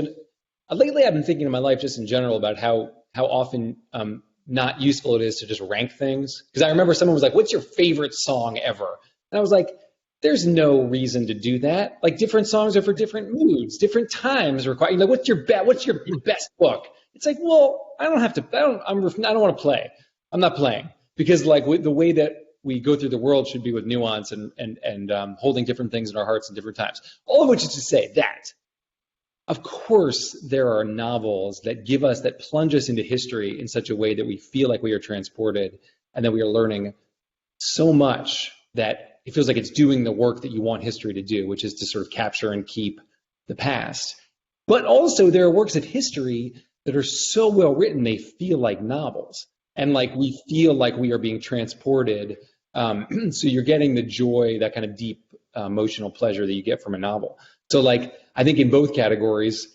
lately I've been thinking in my life just in general about how often not useful it is to just rank things. Because I remember someone was like, "What's your favorite song ever?" And I was like, "There's no reason to do that. Like different songs are for different moods, different times require. What's your best book?" It's like, well, I don't have to. I don't want to play. I'm not playing because like the way that we go through the world should be with nuance and holding different things in our hearts at different times. All of which is to say that, of course, there are novels that plunge us into history in such a way that we feel like we are transported and that we are learning so much that it feels like it's doing the work that you want history to do, which is to sort of capture and keep the past. But also there are works of history that are so well written they feel like novels. And like we feel like we are being transported. So you're getting the joy, that kind of deep emotional pleasure that you get from a novel. So like, I think in both categories,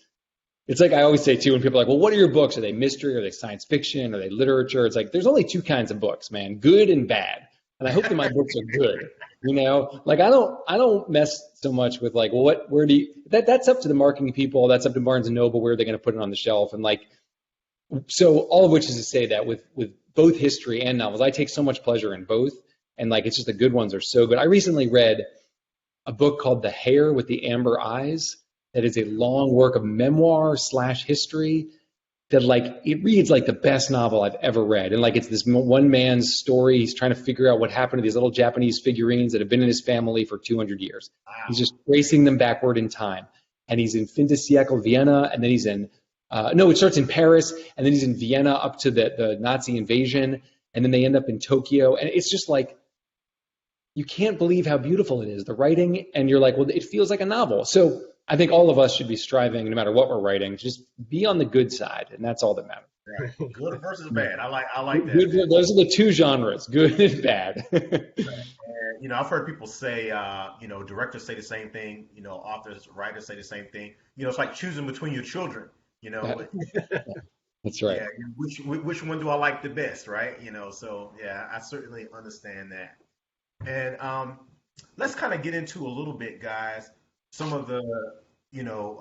it's like I always say too, when people are like, well, what are your books? Are they mystery? Are they science fiction? Are they literature? It's like, there's only two kinds of books, man, good and bad. And I hope that my books are good. Like I don't mess so much with like, well, that's up to the marketing people. That's up to Barnes and Noble. Where are they going to put it on the shelf? And like, so all of which is to say that with both history and novels, I take so much pleasure in both. And like, it's just the good ones are so good. I recently read a book called The Hare with the Amber Eyes. That is a long work of memoir / history that like, it reads like the best novel I've ever read. And like, it's this one man's story. He's trying to figure out what happened to these little Japanese figurines that have been in his family for 200 years. Wow. He's just tracing them backward in time. And he's in fin de siècle, Vienna, and then he's in, it starts in Paris, and then he's in Vienna up to the Nazi invasion, and then they end up in Tokyo. And it's just like, you can't believe how beautiful it is, the writing, and you're like, well, it feels like a novel. So I think all of us should be striving, no matter what we're writing, just be on the good side, and that's all that matters. Right. Good versus bad. I like that. Good, those are the two genres, good and bad. And, I've heard people say, directors say the same thing, authors, writers say the same thing. It's like choosing between your children, That's right. Yeah, which one do I like the best, right? So yeah, I certainly understand that. And let's kind of get into a little bit, guys, some of the,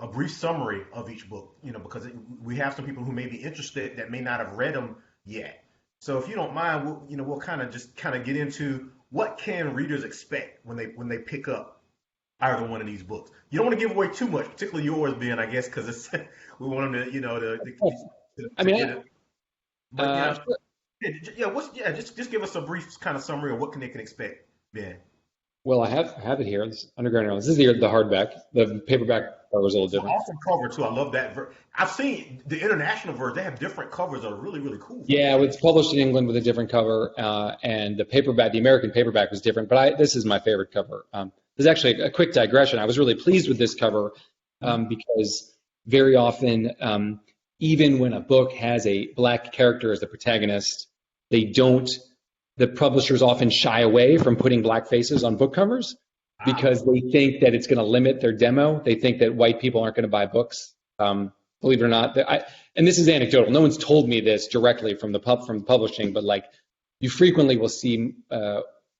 a brief summary of each book, because we have some people who may be interested that may not have read them yet. So if you don't mind, we'll kind of get into what can readers expect when they pick up either one of these books. You don't want to give away too much, particularly yours, Ben, I guess, because it's we want them to, just give us a brief kind of summary of what they can expect, Ben. Well, I have it here. This Underground Airlines. This is the hardback. The paperback cover is a little different. Awesome cover too. I love that. I've seen the international version. They have different covers that are really, really cool. Yeah, it's published in England with a different cover, and the American paperback was different. But this is my favorite cover. There's actually a quick digression. I was really pleased with this cover because very often, even when a book has a black character as the protagonist, the publishers often shy away from putting black faces on book covers because they think that it's going to limit their demo. They think that white people aren't going to buy books. Believe it or not, and this is anecdotal. No one's told me this directly from the publishing, but like you frequently will see,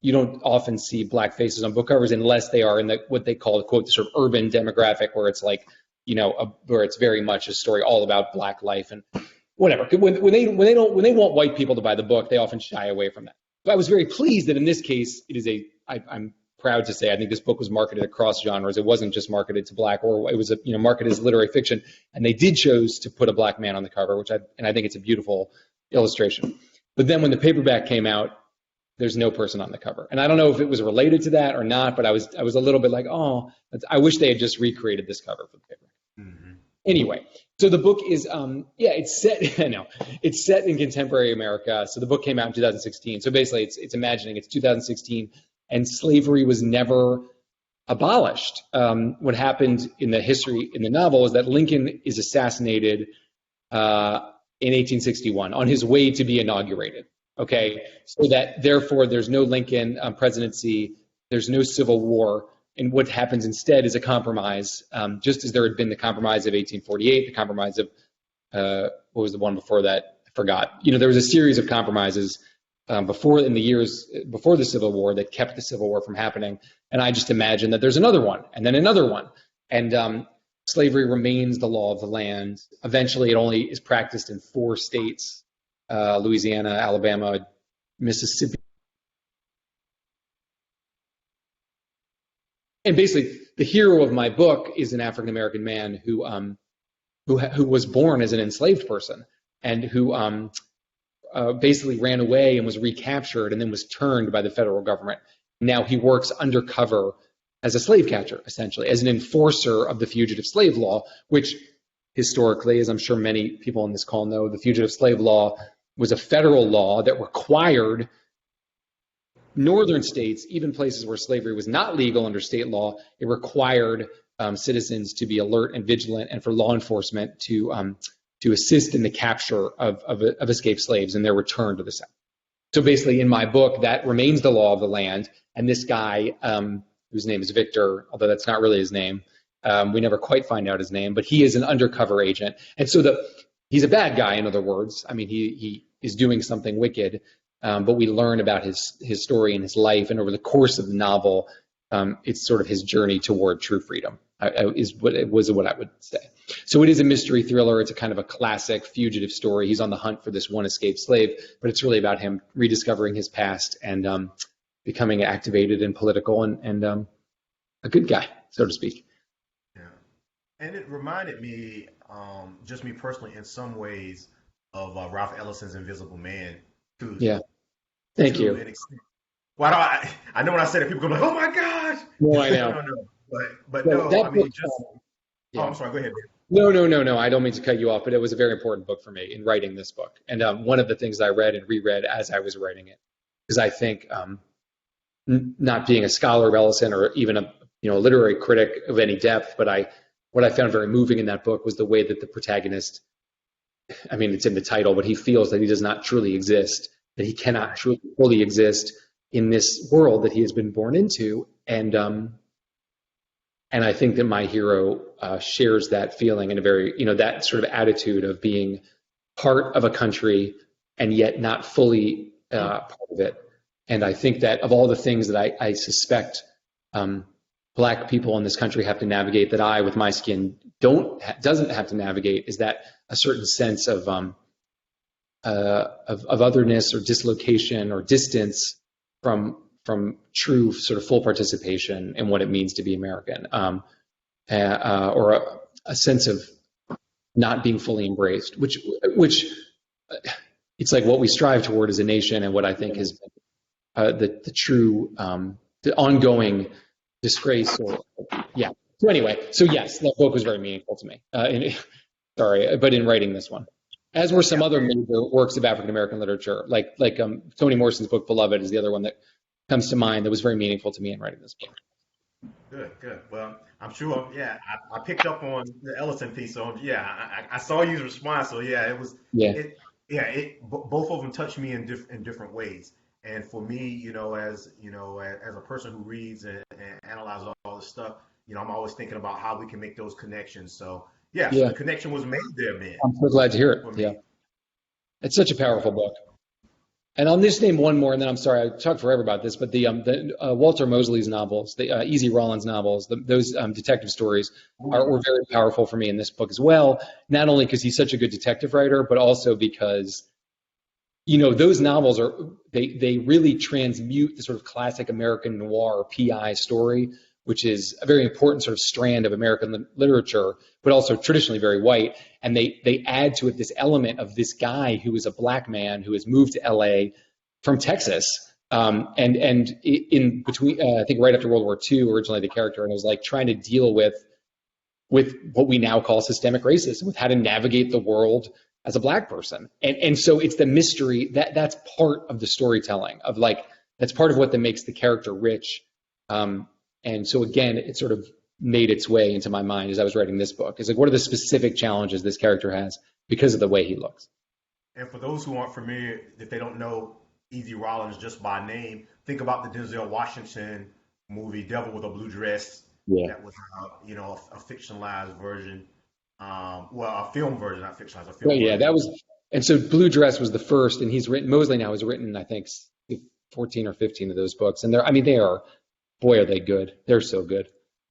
you don't often see black faces on book covers unless they are in what they call, quote, the sort of urban demographic where it's like, where it's very much a story all about black life and whatever. When they want white people to buy the book, they often shy away from that. But I was very pleased that in this case, I'm proud to say, I think this book was marketed across genres. It wasn't just marketed to black, or it was marketed as literary fiction. And they did choose to put a black man on the cover, and I think it's a beautiful illustration. But then when the paperback came out, there's no person on the cover. And I don't know if it was related to that or not, but I was a little bit like, oh, I wish they had just recreated this cover for the paperback. Mm-hmm. Anyway, so the book is, it's set, it's set in contemporary America. So the book came out in 2016. So basically it's imagining it's 2016 and slavery was never abolished. What happened in the history in the novel is that Lincoln is assassinated in 1861 on his way to be inaugurated. Okay, so that therefore there's no Lincoln presidency, there's no Civil War, and what happens instead is a compromise, just as there had been the compromise of 1848, the compromise of what was the one before that? I forgot. There was a series of compromises before in the years before the Civil War that kept the Civil War from happening, and I just imagine that there's another one, and then another one, and slavery remains the law of the land. Eventually, it only is practiced in 4 states. Louisiana, Alabama, Mississippi. And basically, the hero of my book is an African-American man who was born as an enslaved person and who basically ran away and was recaptured and then was turned by the federal government. Now he works undercover as a slave catcher, essentially, as an enforcer of the fugitive slave law, which historically, as I'm sure many people on this call know, the fugitive slave law was a federal law that required northern states, even places where slavery was not legal under state law, it required citizens to be alert and vigilant, and for law enforcement to assist in the capture of escaped slaves and their return to the South. So basically, in my book, that remains the law of the land, and this guy, whose name is Victor, although that's not really his name, we never quite find out his name, but he is an undercover agent, and so he's a bad guy, in other words. I mean, he is doing something wicked, but we learn about his story and his life, and over the course of the novel, it's sort of his journey toward true freedom, is what I would say. So it is a mystery thriller. It's a kind of a classic fugitive story. He's on the hunt for this one escaped slave, but it's really about him rediscovering his past and becoming activated and political and a good guy, so to speak. Yeah, and it reminded me, just me personally, in some ways, of Ralph Ellison's Invisible Man too. Yeah, thank you. Well, I know when I said it, people go like, "Oh my gosh!" No, I know. But no, I mean, just. Yeah. Oh, I'm sorry. Go ahead. No. I don't mean to cut you off, but it was a very important book for me in writing this book. And one of the things I read and reread as I was writing it, because I think, not being a scholar of Ellison or even a literary critic of any depth, but what I found very moving in that book was the way that the protagonist, I mean, it's in the title, but he feels that he does not truly exist, that he cannot truly fully exist in this world that he has been born into. And I think that my hero shares that feeling in a very, that sort of attitude of being part of a country and yet not fully part of it. And I think that of all the things that I suspect Black people in this country have to navigate, that I, with my skin, doesn't have to navigate, is that a certain sense of otherness or dislocation or distance from true sort of full participation in what it means to be American, or a sense of not being fully embraced, which it's like what we strive toward as a nation, and what I think has been the true, the ongoing disgrace. So anyway, so yes, that book was very meaningful to me. But in writing this one, as were some other major works of African American literature, like Toni Morrison's book Beloved is the other one that comes to mind that was very meaningful to me in writing this book. Good. Well, I'm sure. Yeah, I picked up on the Ellison piece. So yeah, I saw you respond. So yeah, it was. Yeah. Both of them touched me in different ways. And for me, as a person who reads and analyzes all this stuff, I'm always thinking about how we can make those connections. So so the connection was made there, man. I'm so glad to hear it. Yeah, it's such a powerful book. And I'll just name one more, and then I'm sorry, I talked forever about this, but the Walter Mosley's novels, the Easy Rollins novels, those detective stories were very powerful for me in this book as well, not only because he's such a good detective writer, but also because, those novels they really transmute the sort of classic American noir PI story, which is a very important sort of strand of American literature, but also traditionally very white. And they add to it this element of this guy who is a Black man who has moved to LA from Texas. And in between, I think right after World War II, originally the character, and it was like trying to deal with what we now call systemic racism, with how to navigate the world as a Black person. And so it's the mystery that's part of the storytelling of that's part of what that makes the character rich. And so again, it sort of made its way into my mind as I was writing this book. It's like, what are the specific challenges this character has because of the way he looks? And for those who aren't familiar, if they don't know Easy Rollins just by name, think about the Denzel Washington movie Devil with a Blue Dress. Yeah. That was, a fictionalized version. A film version, not fictionalized. A film Right, yeah, version. that was, and so Blue Dress was the first, and Mosley now has written, I think, 14 or 15 of those books, and they are, boy, are they good. They're so good.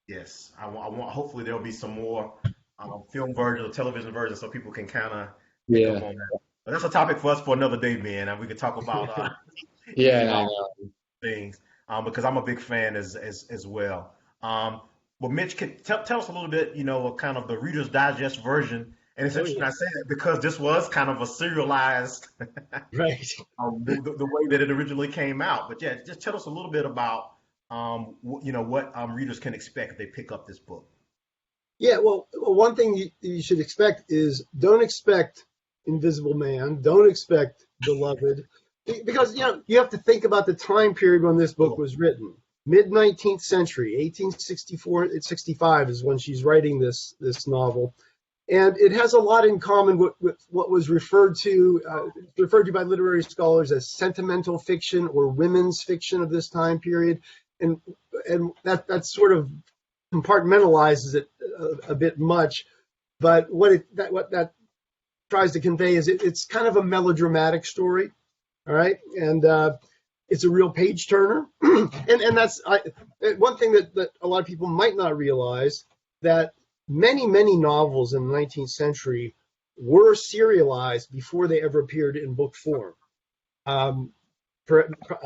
Yes, I want. Hopefully, there'll be some more film versions or television versions, so people can kind of pick up on that. But that's a topic for us for another day, man. And we could talk about things because I'm a big fan as well. But Mitch, tell us a little bit, kind of the Reader's Digest version. And it's interesting I say that because this was kind of a serialized, right? The way that it originally came out. But yeah, just tell us a little bit about what readers can expect if they pick up this book. Yeah, well, one thing you should expect is don't expect Invisible Man, don't expect Beloved, because you have to think about the time period when this book was written. Mid-19th century, 1864-65 is when she's writing this novel, and it has a lot in common with what was referred to by literary scholars as sentimental fiction or women's fiction of this time period, and that sort of compartmentalizes it a bit much. But what that tries to convey is it's kind of a melodramatic story, all right, and it's a real page turner, and that's one thing that a lot of people might not realize, that many novels in the 19th century were serialized before they ever appeared in book form. I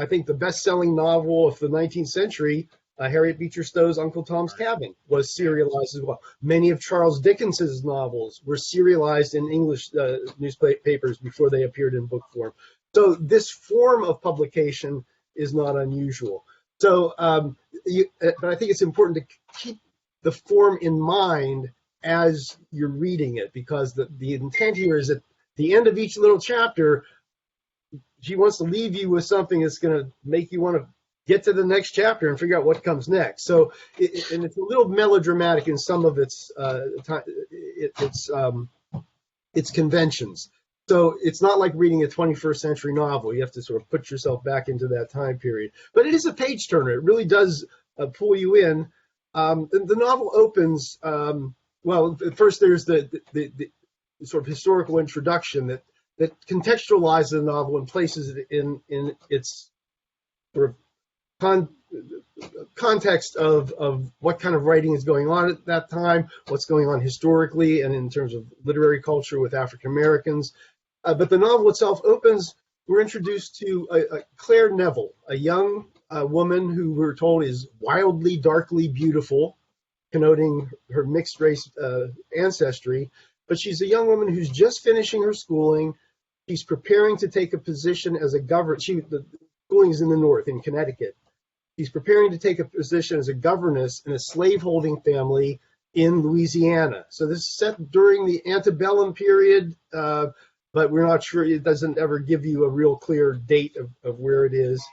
think the best-selling novel of the 19th century, Harriet Beecher Stowe's Uncle Tom's Cabin, was serialized as well. Many of Charles Dickens's novels were serialized in English newspapers before they appeared in book form. So this form of publication is not unusual. So, but I think it's important to keep the form in mind as you're reading it, because the intent here is at the end of each little chapter, she wants to leave you with something that's going to make you want to get to the next chapter and figure out what comes next. So, and it's a little melodramatic in some of its conventions. So it's not like reading a 21st century novel. You have to sort of put yourself back into that time period. But it is a page turner. It really does pull you in. The novel opens, well, first there's the sort of historical introduction that contextualizes the novel and places it in its sort of context of what kind of writing is going on at that time, what's going on historically and in terms of literary culture with African Americans. But the novel itself opens, we're introduced to Claire Neville, a young woman who we're told is wildly, darkly beautiful, connoting her mixed race ancestry. But she's a young woman who's just finishing her schooling. She's preparing to take a position as a governess. The schooling is in the north, in Connecticut. She's preparing to take a position as a governess in a slaveholding family in Louisiana. So this is set during the antebellum period, but we're not sure. It doesn't ever give you a real clear date of where it is.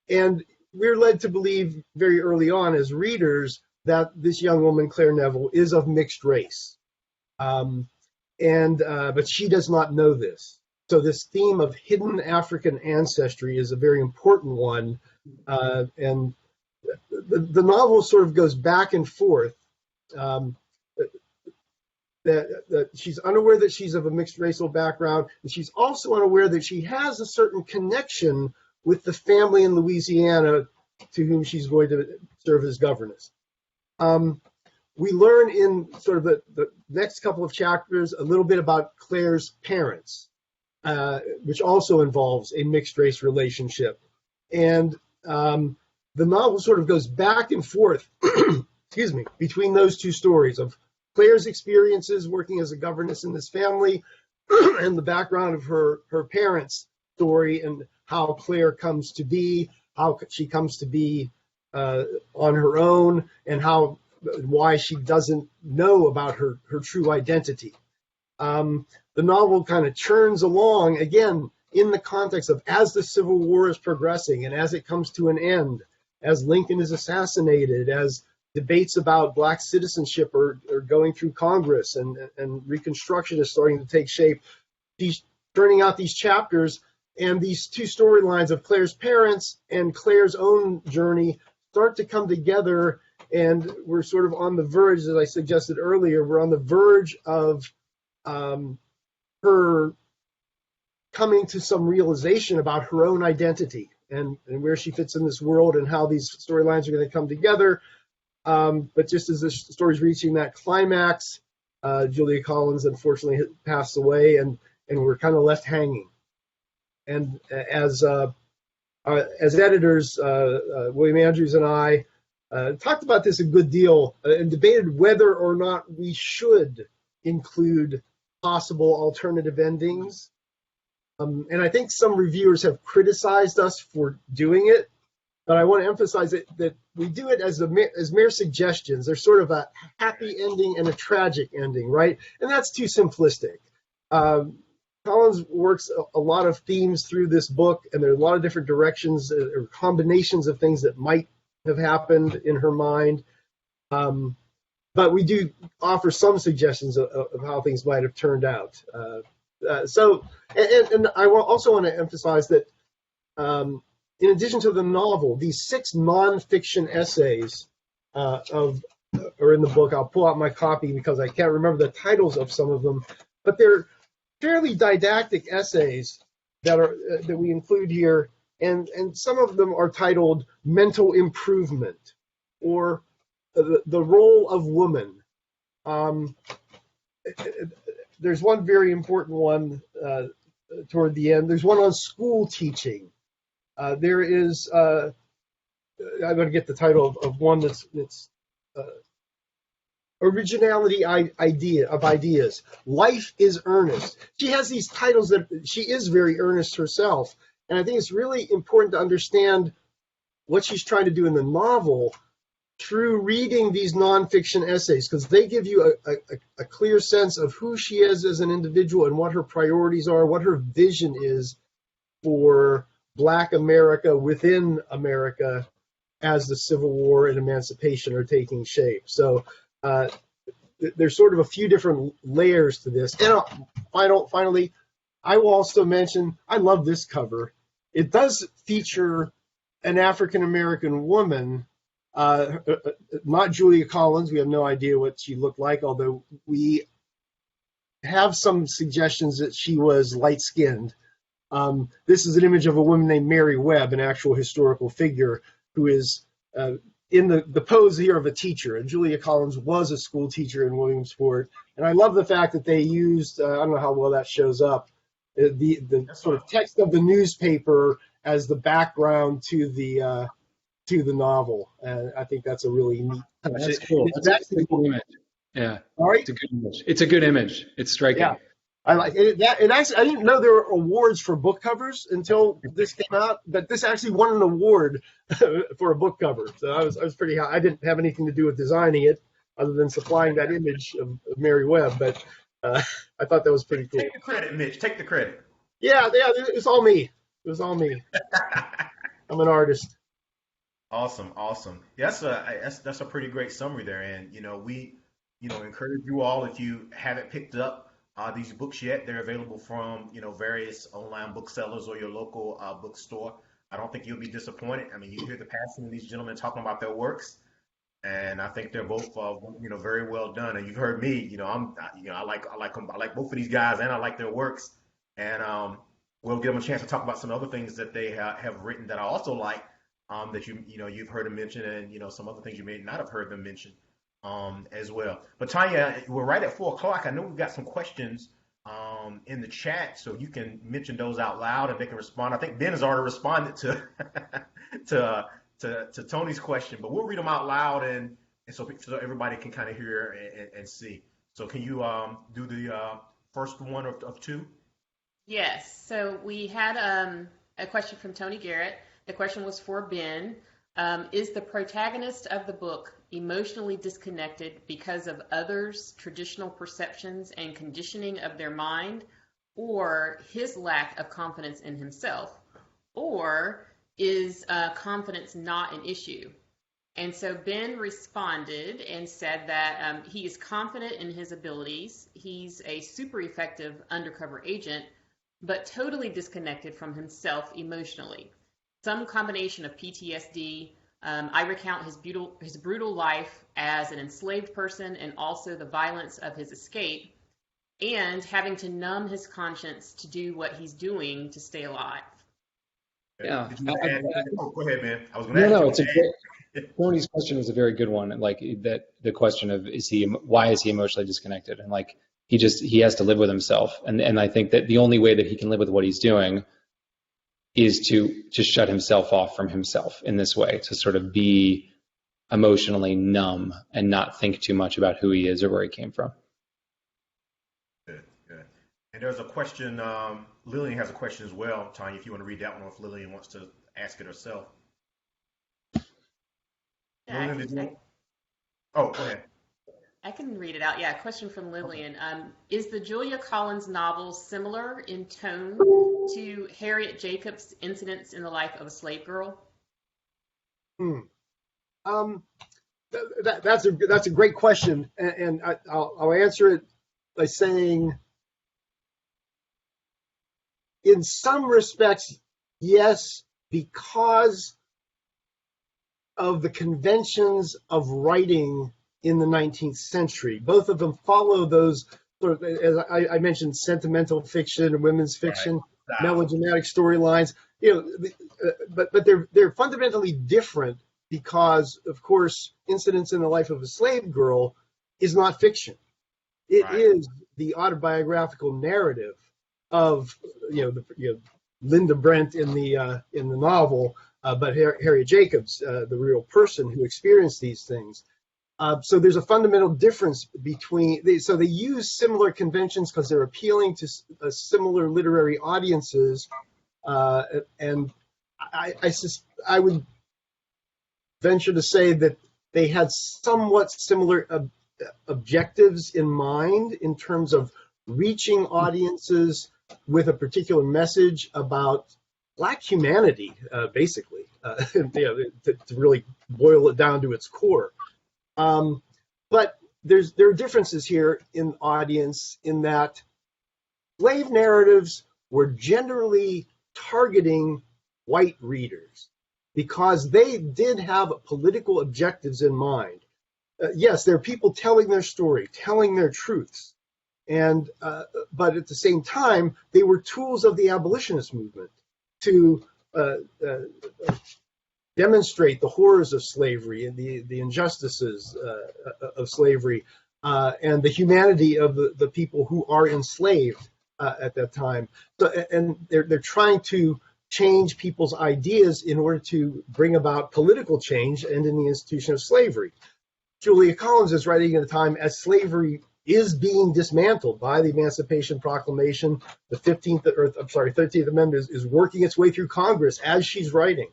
And we're led to believe very early on as readers that this young woman, Claire Neville, is of mixed race. But she does not know this. So this theme of hidden African ancestry is a very important one. And the novel sort of goes back and forth. That she's unaware that she's of a mixed racial background, and she's also unaware that she has a certain connection with the family in Louisiana to whom she's going to serve as governess. We learn in sort of the next couple of chapters a little bit about Claire's parents, which also involves a mixed race relationship. And the novel sort of goes back and forth, excuse me, between those two stories of Claire's experiences working as a governess in this family and the background of her parents' story and how Claire comes to be, how she comes to be on her own, and why she doesn't know about her true identity. The novel kind of churns along, again, in the context of as the Civil War is progressing and as it comes to an end, as Lincoln is assassinated, as debates about black citizenship are going through Congress, and Reconstruction is starting to take shape. He's turning out these chapters, and these two storylines of Claire's parents and Claire's own journey start to come together, and we're sort of on the verge, as I suggested earlier, we're on the verge of her coming to some realization about her own identity and where she fits in this world and how these storylines are going to come together. But just as the story's reaching that climax, Julia Collins unfortunately passed away, and we're kind of left hanging. And as editors, William Andrews and I talked about this a good deal and debated whether or not we should include possible alternative endings. And I think some reviewers have criticized us for doing it, but I want to emphasize that we do it as mere suggestions. There's sort of a happy ending and a tragic ending, right? And that's too simplistic. Collins works a lot of themes through this book, and there are a lot of different directions or combinations of things that might have happened in her mind. But we do offer some suggestions of how things might have turned out. And I also want to emphasize that in addition to the novel, these 6 nonfiction essays are in the book. I'll pull out my copy because I can't remember the titles of some of them, but they're fairly didactic essays that we include here, and some of them are titled "Mental Improvement" or "The Role of Woman." There's one very important one toward the end. There's one on school teaching. There is, I'm going to get the title of one that's originality of ideas. Life is earnest. She has these titles that she is very earnest herself. And I think it's really important to understand what she's trying to do in the novel through reading these nonfiction essays, because they give you a clear sense of who she is as an individual and what her priorities are, what her vision is for Black America within America as the Civil War and emancipation are taking shape. So there's sort of a few different layers to this. And finally, I will also mention, I love this cover. It does feature an African-American woman, not Julia Collins. We have no idea what she looked like, although we have some suggestions that she was light-skinned. This is an image of a woman named Mary Webb, an actual historical figure who is in the pose here of a teacher. And Julia Collins was a school teacher in Williamsport. And I love the fact that they used, I don't know how well that shows up, the sort of text of the newspaper as the background to the novel. And I think that's a really neat touch. That's cool. That's a good image. Yeah. All right. It's a good image. It's a good image. It's striking. Yeah. I like it. And actually, I didn't know there were awards for book covers until this came out, but this actually won an award for a book cover. So I was pretty high. I didn't have anything to do with designing it other than supplying that image of Mary Webb, but I thought that was pretty cool. Take the credit, Mitch. Take the credit. Yeah, it's all me. It was all me. I'm an artist. Awesome. Yeah, that's a pretty great summary there. And we encourage you all, if you haven't picked up these books yet, they're available from various online booksellers or your local bookstore. I don't think you'll be disappointed. I mean, you hear the passion of these gentlemen talking about their works, and I think they're both very well done. And you've heard me, I like both of these guys, and I like their works. And we'll give them a chance to talk about some other things that they have written that I also like, that you've heard them mention, and some other things you may not have heard them mention as well. But Tanya, we're right at 4:00. I know we've got some questions in the chat, so you can mention those out loud and they can respond. I think Ben has already responded to Tony's question, but we'll read them out loud and so everybody can kind of hear and see. So can you do the first one of two? Yes. So we had a question from Tony Garrett. The question was for Ben. Is the protagonist of the book emotionally disconnected because of others' traditional perceptions and conditioning of their mind, or his lack of confidence in himself? Or is confidence not an issue? And so Ben responded and said that he is confident in his abilities. He's a super effective undercover agent, but totally disconnected from himself emotionally. Some combination of PTSD. I recount his brutal life as an enslaved person and also the violence of his escape and having to numb his conscience to do what he's doing to stay alive. Yeah. Go ahead, man. I was going to ask No, it's a great. Tony's question is a very good one. Like that, the question of why is he emotionally disconnected? And like he has to live with himself. And I think that the only way that he can live with what he's doing is to shut himself off from himself in this way, to sort of be emotionally numb and not think too much about who he is or where he came from. Good. And there's a question, Lillian has a question as well, Tanya, if you want to read that one, or if Lillian wants to ask it herself. Yeah, go ahead. I can read it out. Yeah, question from Lillian. Is the Julia Collins novel similar in tone to Harriet Jacobs' Incidents in the Life of a Slave Girl? That's a great question, and I'll answer it by saying, in some respects, yes, because of the conventions of writing in the 19th century. Both of them follow those, sort of, as I mentioned, sentimental fiction and women's fiction, right, melodramatic storylines. But they're fundamentally different because, of course, Incidents in the Life of a Slave Girl is not fiction. It is the autobiographical narrative of Linda Brent in the novel, but Harriet Jacobs, the real person who experienced these things. So there's a fundamental difference between. So they use similar conventions because they're appealing to similar literary audiences, and I would venture to say that they had somewhat similar objectives in mind in terms of reaching audiences with a particular message about Black humanity, basically, to really boil it down to its core. But there are differences here in audience in that slave narratives were generally targeting white readers because they did have political objectives in mind. Yes, there are people telling their story, telling their truths, and but at the same time, they were tools of the abolitionist movement to demonstrate the horrors of slavery and the injustices of slavery and the humanity of the people who are enslaved at that time. So, and they're trying to change people's ideas in order to bring about political change and in the institution of slavery. Julia Collins is writing at a time as slavery is being dismantled by the Emancipation Proclamation. The 13th Amendment is working its way through Congress as she's writing.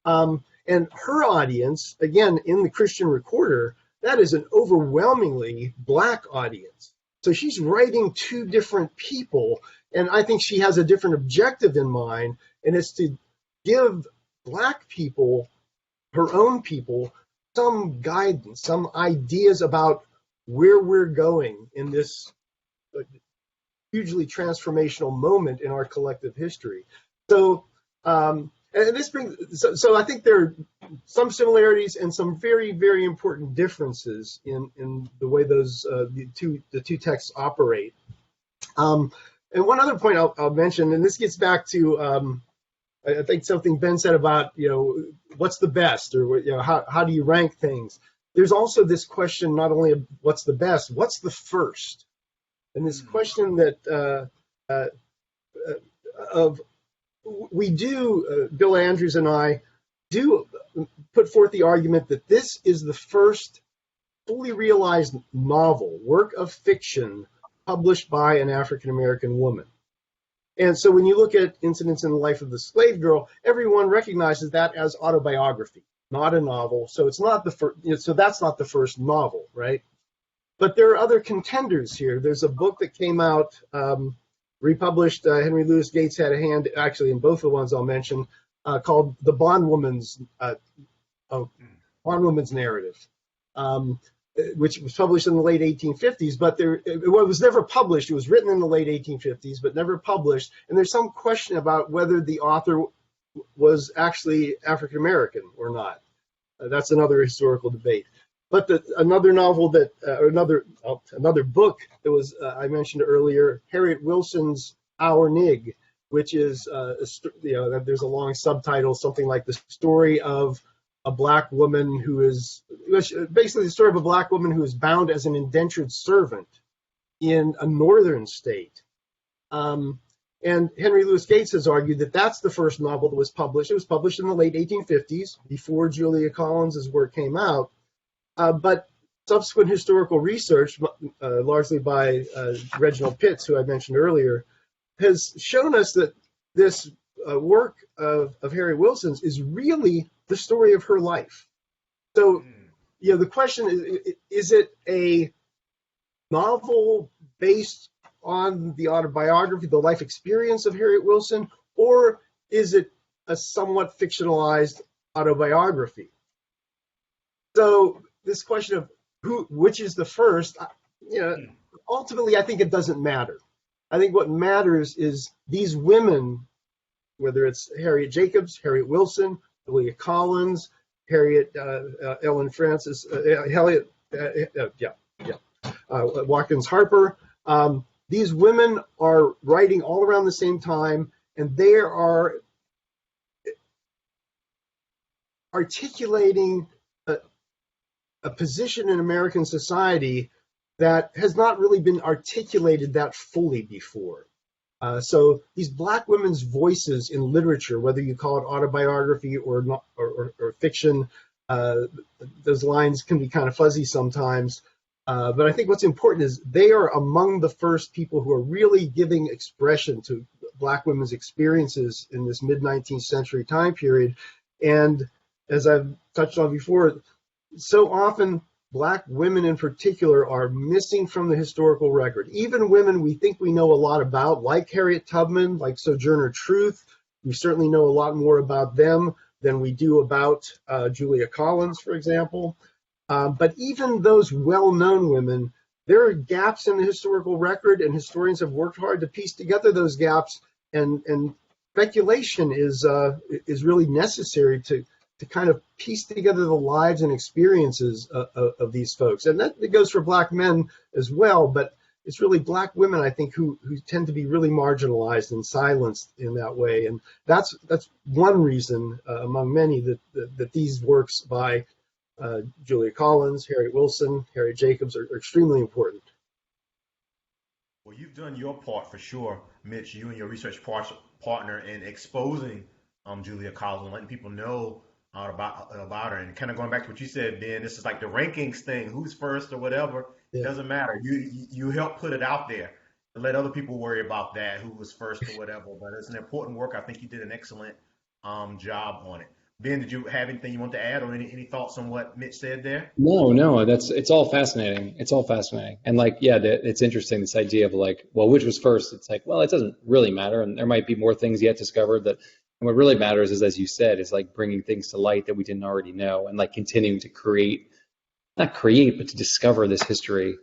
And her audience, again, in the Christian Recorder, that is an overwhelmingly Black audience. So she's writing to different people, and I think she has a different objective in mind, and it's to give Black people, her own people, some guidance, some ideas about where we're going in this hugely transformational moment in our collective history. So, and this brings, so I think there are some similarities and some very, very important differences in the way those the two texts operate. And one other point I'll mention, and this gets back to I think something Ben said about what's the best, or how do you rank things. There's also this question not only of what's the best, what's the first, and this question that we do, Bill Andrews and I do put forth the argument that this is the first fully realized novel, work of fiction, published by an African-American woman. And so when you look at Incidents in the Life of the Slave Girl, everyone recognizes that as autobiography, not a novel. So it's not the first, so that's not the first novel, right? But there are other contenders here. There's a book that came out, republished. Henry Louis Gates had a hand, actually, in both the ones I'll mention, called The Bondwoman's Narrative, which was published in the late 1850s, but it was never published. It was written in the late 1850s, but never published. And there's some question about whether the author was actually African American or not. That's another historical debate. But another novel that, another book that was I mentioned earlier, Harriet Wilson's Our Nig, which is there's a long subtitle, something like the story of a black woman who is basically the story of a black woman who is bound as an indentured servant in a northern state. And Henry Louis Gates has argued that that's the first novel that was published. It was published in the late 1850s, before Julia Collins' work came out. But subsequent historical research, largely by Reginald Pitts, who I mentioned earlier, has shown us that this work of Harriet Wilson's is really the story of her life. So, the question is it a novel based on the autobiography, the life experience of Harriet Wilson, or is it a somewhat fictionalized autobiography? So this question of which is the first, ultimately I think it doesn't matter. I think what matters is these women, whether it's Harriet Jacobs, Harriet Wilson, Julia Collins, Harriet Ellen Francis, Harriet, Watkins Harper. These women are writing all around the same time, and they are articulating a position in American society that has not really been articulated that fully before. So these black women's voices in literature, whether you call it autobiography or not, or fiction, those lines can be kind of fuzzy sometimes. But I think what's important is they are among the first people who are really giving expression to black women's experiences in this mid-19th century time period. And as I've touched on before, so often black women in particular are missing from the historical record. Even women we think we know a lot about, like Harriet Tubman, like Sojourner Truth, we certainly know a lot more about them than we do about Julia Collins, for example. But even those well-known women, there are gaps in the historical record, and historians have worked hard to piece together those gaps. And speculation is really necessary to kind of piece together the lives and experiences of these folks. And that it goes for black men as well, but it's really black women, I think, who tend to be really marginalized and silenced in that way. And that's one reason among many that these works by Julia Collins, Harriet Wilson, Harriet Jacobs are extremely important. Well, you've done your part for sure, Mitch, you and your research partner in exposing Julia Collins and letting people know about her. And kind of going back to what you said, Ben, this is like the rankings thing, who's first or whatever. Yeah. It doesn't matter. You help put it out there and let other people worry about that, who was first or whatever. But it's an important work. I think you did an excellent job on it. Ben, did you have anything you want to add, or any thoughts on what Mitch said there? No, it's all fascinating. It's all fascinating. And it's interesting, this idea of which was first? It's like, well, it doesn't really matter. And there might be more things yet discovered and what really matters is, as you said, is bringing things to light that we didn't already know, and continuing to not create, but to discover this history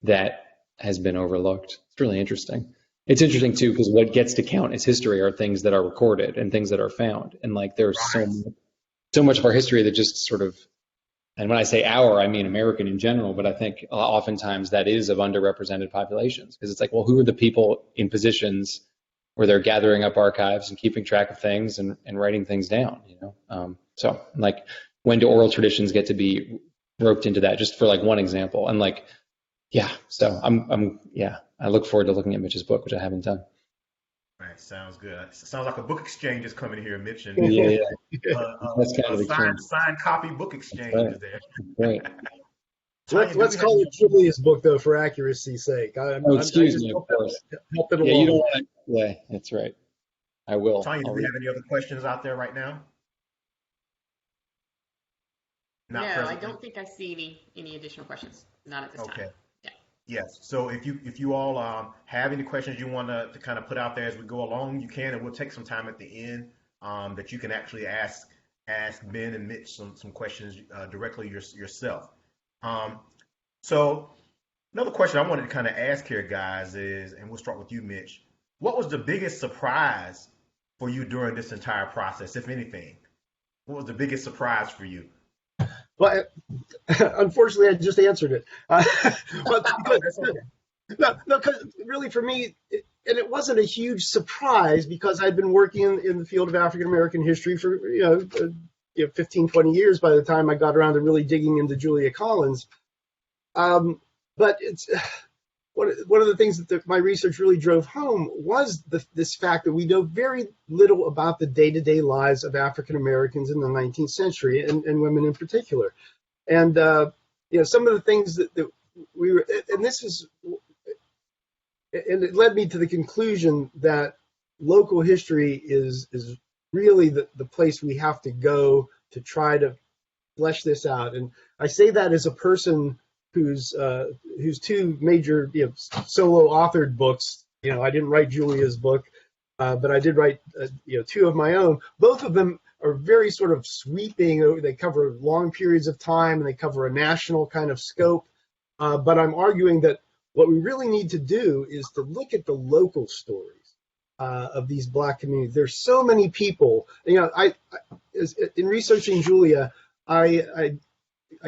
that has been overlooked. It's really interesting. It's interesting too, because what gets to count as history are things that are recorded and things that are found. And there's so much of our history that just sort of, and when I say our, I mean American in general, but I think oftentimes that is of underrepresented populations, because it's who are the people in positions where they're gathering up archives and keeping track of things and writing things down, So when do oral traditions get to be roped into that, just for one example? And so I look forward to looking at Mitch's book, which I haven't done. Right, sounds good. Sounds like a book exchange is coming here, Mitch. And That's kind of a signed copy book exchange is there. Right. Let's call it Julia's book, though, for accuracy's sake. Excuse me, of course. Help it along. You don't want to. Yeah, that's right. I will. Tanya, do we have any other questions out there right now? No, I don't think I see any additional questions. Not at this time. Yes. So if you all have any questions you want to kind of put out there as we go along, you can, and we'll take some time at the end that you can actually ask Ben and Mitch some questions directly yourself. So another question I wanted to kind of ask here, guys, is, and we'll start with you, Mitch. What was the biggest surprise for you during this entire process, if anything? What was the biggest surprise for you? Well, unfortunately, I just answered it. But because really for me, and it wasn't a huge surprise because I'd been working in the field of African American history for 15, 20 years by the time I got around to really digging into Julia Collins. But it's one of the things that my research really drove home was this fact that we know very little about the day-to-day lives of African Americans in the 19th century and women in particular. And some of the things that we were, and this is, and it led me to the conclusion that local history is really the place we have to go to try to flesh this out. And I say that as a person whose two major solo authored books. I didn't write Julia's book, but I did write two of my own. Both of them are very sort of sweeping. They cover long periods of time and they cover a national kind of scope. But I'm arguing that what we really need to do is to look at the local stories of these Black communities. There's so many people. I in researching Julia, I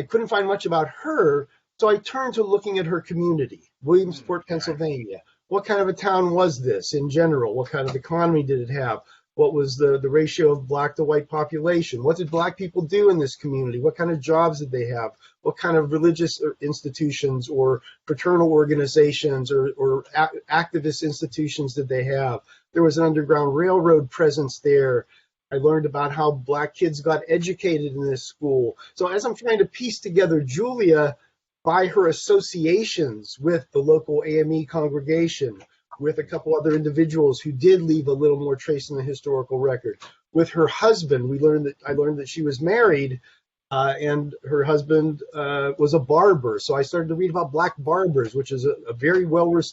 couldn't find much about her, so I turned to looking at her community, Williamsport, Pennsylvania. What kind of a town was this in general? What kind of economy did it have? What was the ratio of Black to white population? What did Black people do in this community? What kind of jobs did they have? What kind of religious institutions or fraternal organizations or activist institutions did they have? There was an Underground Railroad presence there. I learned about how Black kids got educated in this school. So as I'm trying to piece together Julia by her associations with the local AME congregation, with a couple other individuals who did leave a little more trace in the historical record. With her husband, I learned that she was married, and her husband was a barber. So I started to read about Black barbers, which is a very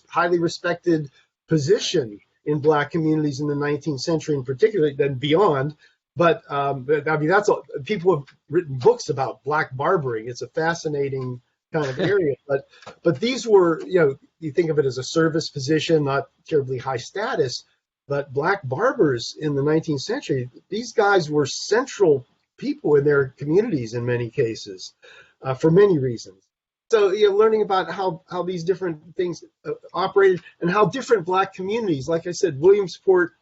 highly respected position in Black communities in the 19th century, in particular, then beyond. But I mean, that's all. People have written books about Black barbering. It's a fascinating kind of area. But these were, you think of it as a service position, not terribly high status, but Black barbers in the 19th century, these guys were central people in their communities in many cases, for many reasons. So, learning about how these different things operated and how different Black communities, like I said, Williamsport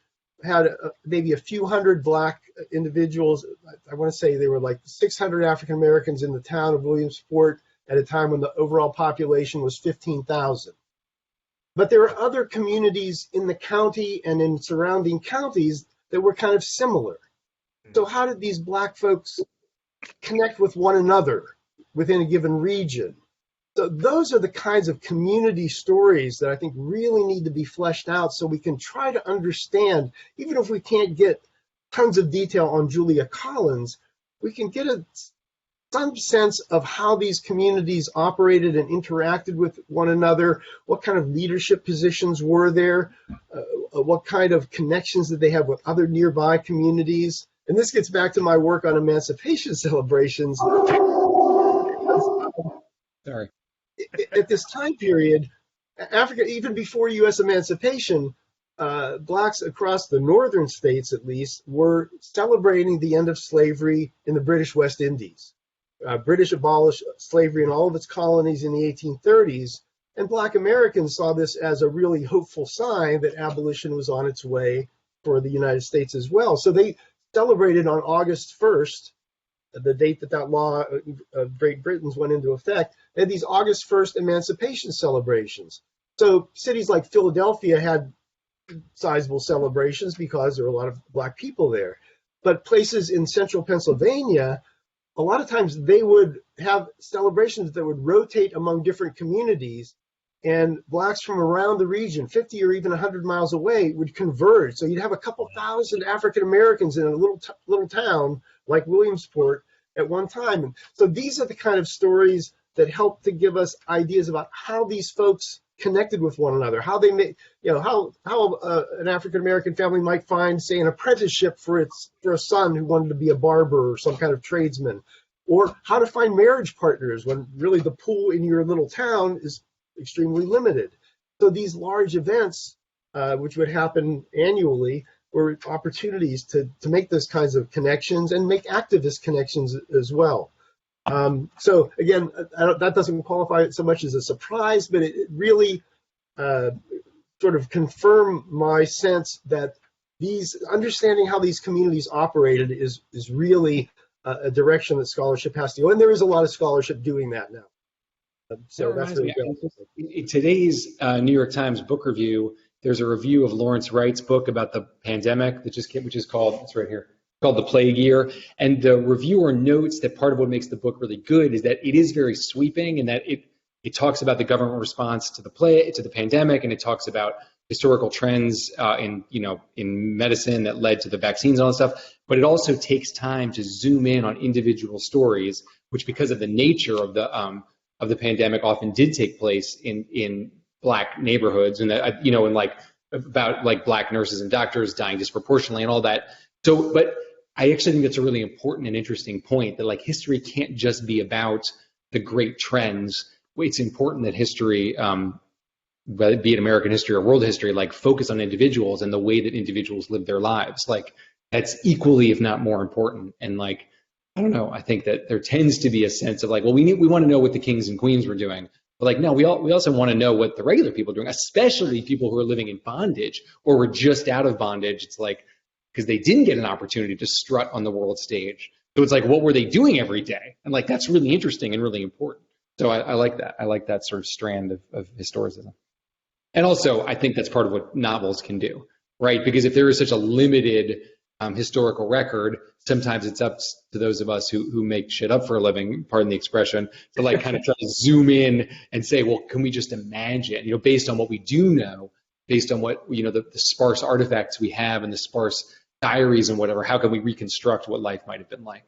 had maybe a few hundred Black individuals. I want to say there were like 600 African Americans in the town of Williamsport at a time when the overall population was 15,000. But there are other communities in the county and in surrounding counties that were kind of similar. So how did these Black folks connect with one another within a given region? So those are the kinds of community stories that I think really need to be fleshed out so we can try to understand, even if we can't get tons of detail on Julia Collins, we can get some sense of how these communities operated and interacted with one another, what kind of leadership positions were there, what kind of connections did they have with other nearby communities. And this gets back to my work on emancipation celebrations. Sorry. At this time period, Africa, even before U.S. emancipation, Blacks across the northern states, at least, were celebrating the end of slavery in the British West Indies. British abolished slavery in all of its colonies in the 1830s, and Black Americans saw this as a really hopeful sign that abolition was on its way for the United States as well. So they celebrated on August 1st, the date that law of Great Britain's went into effect. They had these August 1st emancipation celebrations. So cities like Philadelphia had sizable celebrations because there were a lot of Black people there. But places in central Pennsylvania, a lot of times they would have celebrations that would rotate among different communities, and Blacks from around the region, 50 or even 100 miles away, would converge. So you'd have a couple thousand African Americans in a little town like Williamsport at one time. And so these are the kind of stories that help to give us ideas about how these folks connected with one another, how they may, how an African American family might find, say, an apprenticeship for a son who wanted to be a barber or some kind of tradesman, or how to find marriage partners when really the pool in your little town is extremely limited. So these large events, which would happen annually, were opportunities to make those kinds of connections and make activist connections as well. So again, that doesn't qualify it so much as a surprise, but it really sort of confirmed my sense that understanding how these communities operated is really a direction that scholarship has to go, and there is a lot of scholarship doing that now. So that's really good. In today's New York Times book review, there's a review of Lawrence Wright's book about the pandemic that just came, which is called, it's right here, called The Plague Year. And the reviewer notes that part of what makes the book really good is that it is very sweeping, and that it talks about the government response to the pandemic, and it talks about historical trends in medicine that led to the vaccines and all that stuff. But it also takes time to zoom in on individual stories, which, because of the nature of the pandemic, often did take place in Black neighborhoods, and that and about Black nurses and doctors dying disproportionately and all that. So, but I actually think that's a really important and interesting point, that history can't just be about the great trends. It's important that history, be it American history or world history, focus on individuals and the way that individuals live their lives. That's equally, if not more important. And I don't know, I think that there tends to be a sense of we want to know what the kings and queens were doing. But no, we also want to know what the regular people are doing, especially people who are living in bondage or were just out of bondage. It's because they didn't get an opportunity to strut on the world stage. So it's what were they doing every day? And that's really interesting and really important. So I like that. I like that sort of strand of historicism. And also, I think that's part of what novels can do, right? Because if there is such a limited historical record, sometimes it's up to those of us who make shit up for a living, pardon the expression, to kind of try to zoom in and say, well, can we just imagine, based on what we do know, based on what, the sparse artifacts we have and the sparse diaries and whatever, how can we reconstruct what life might have been like?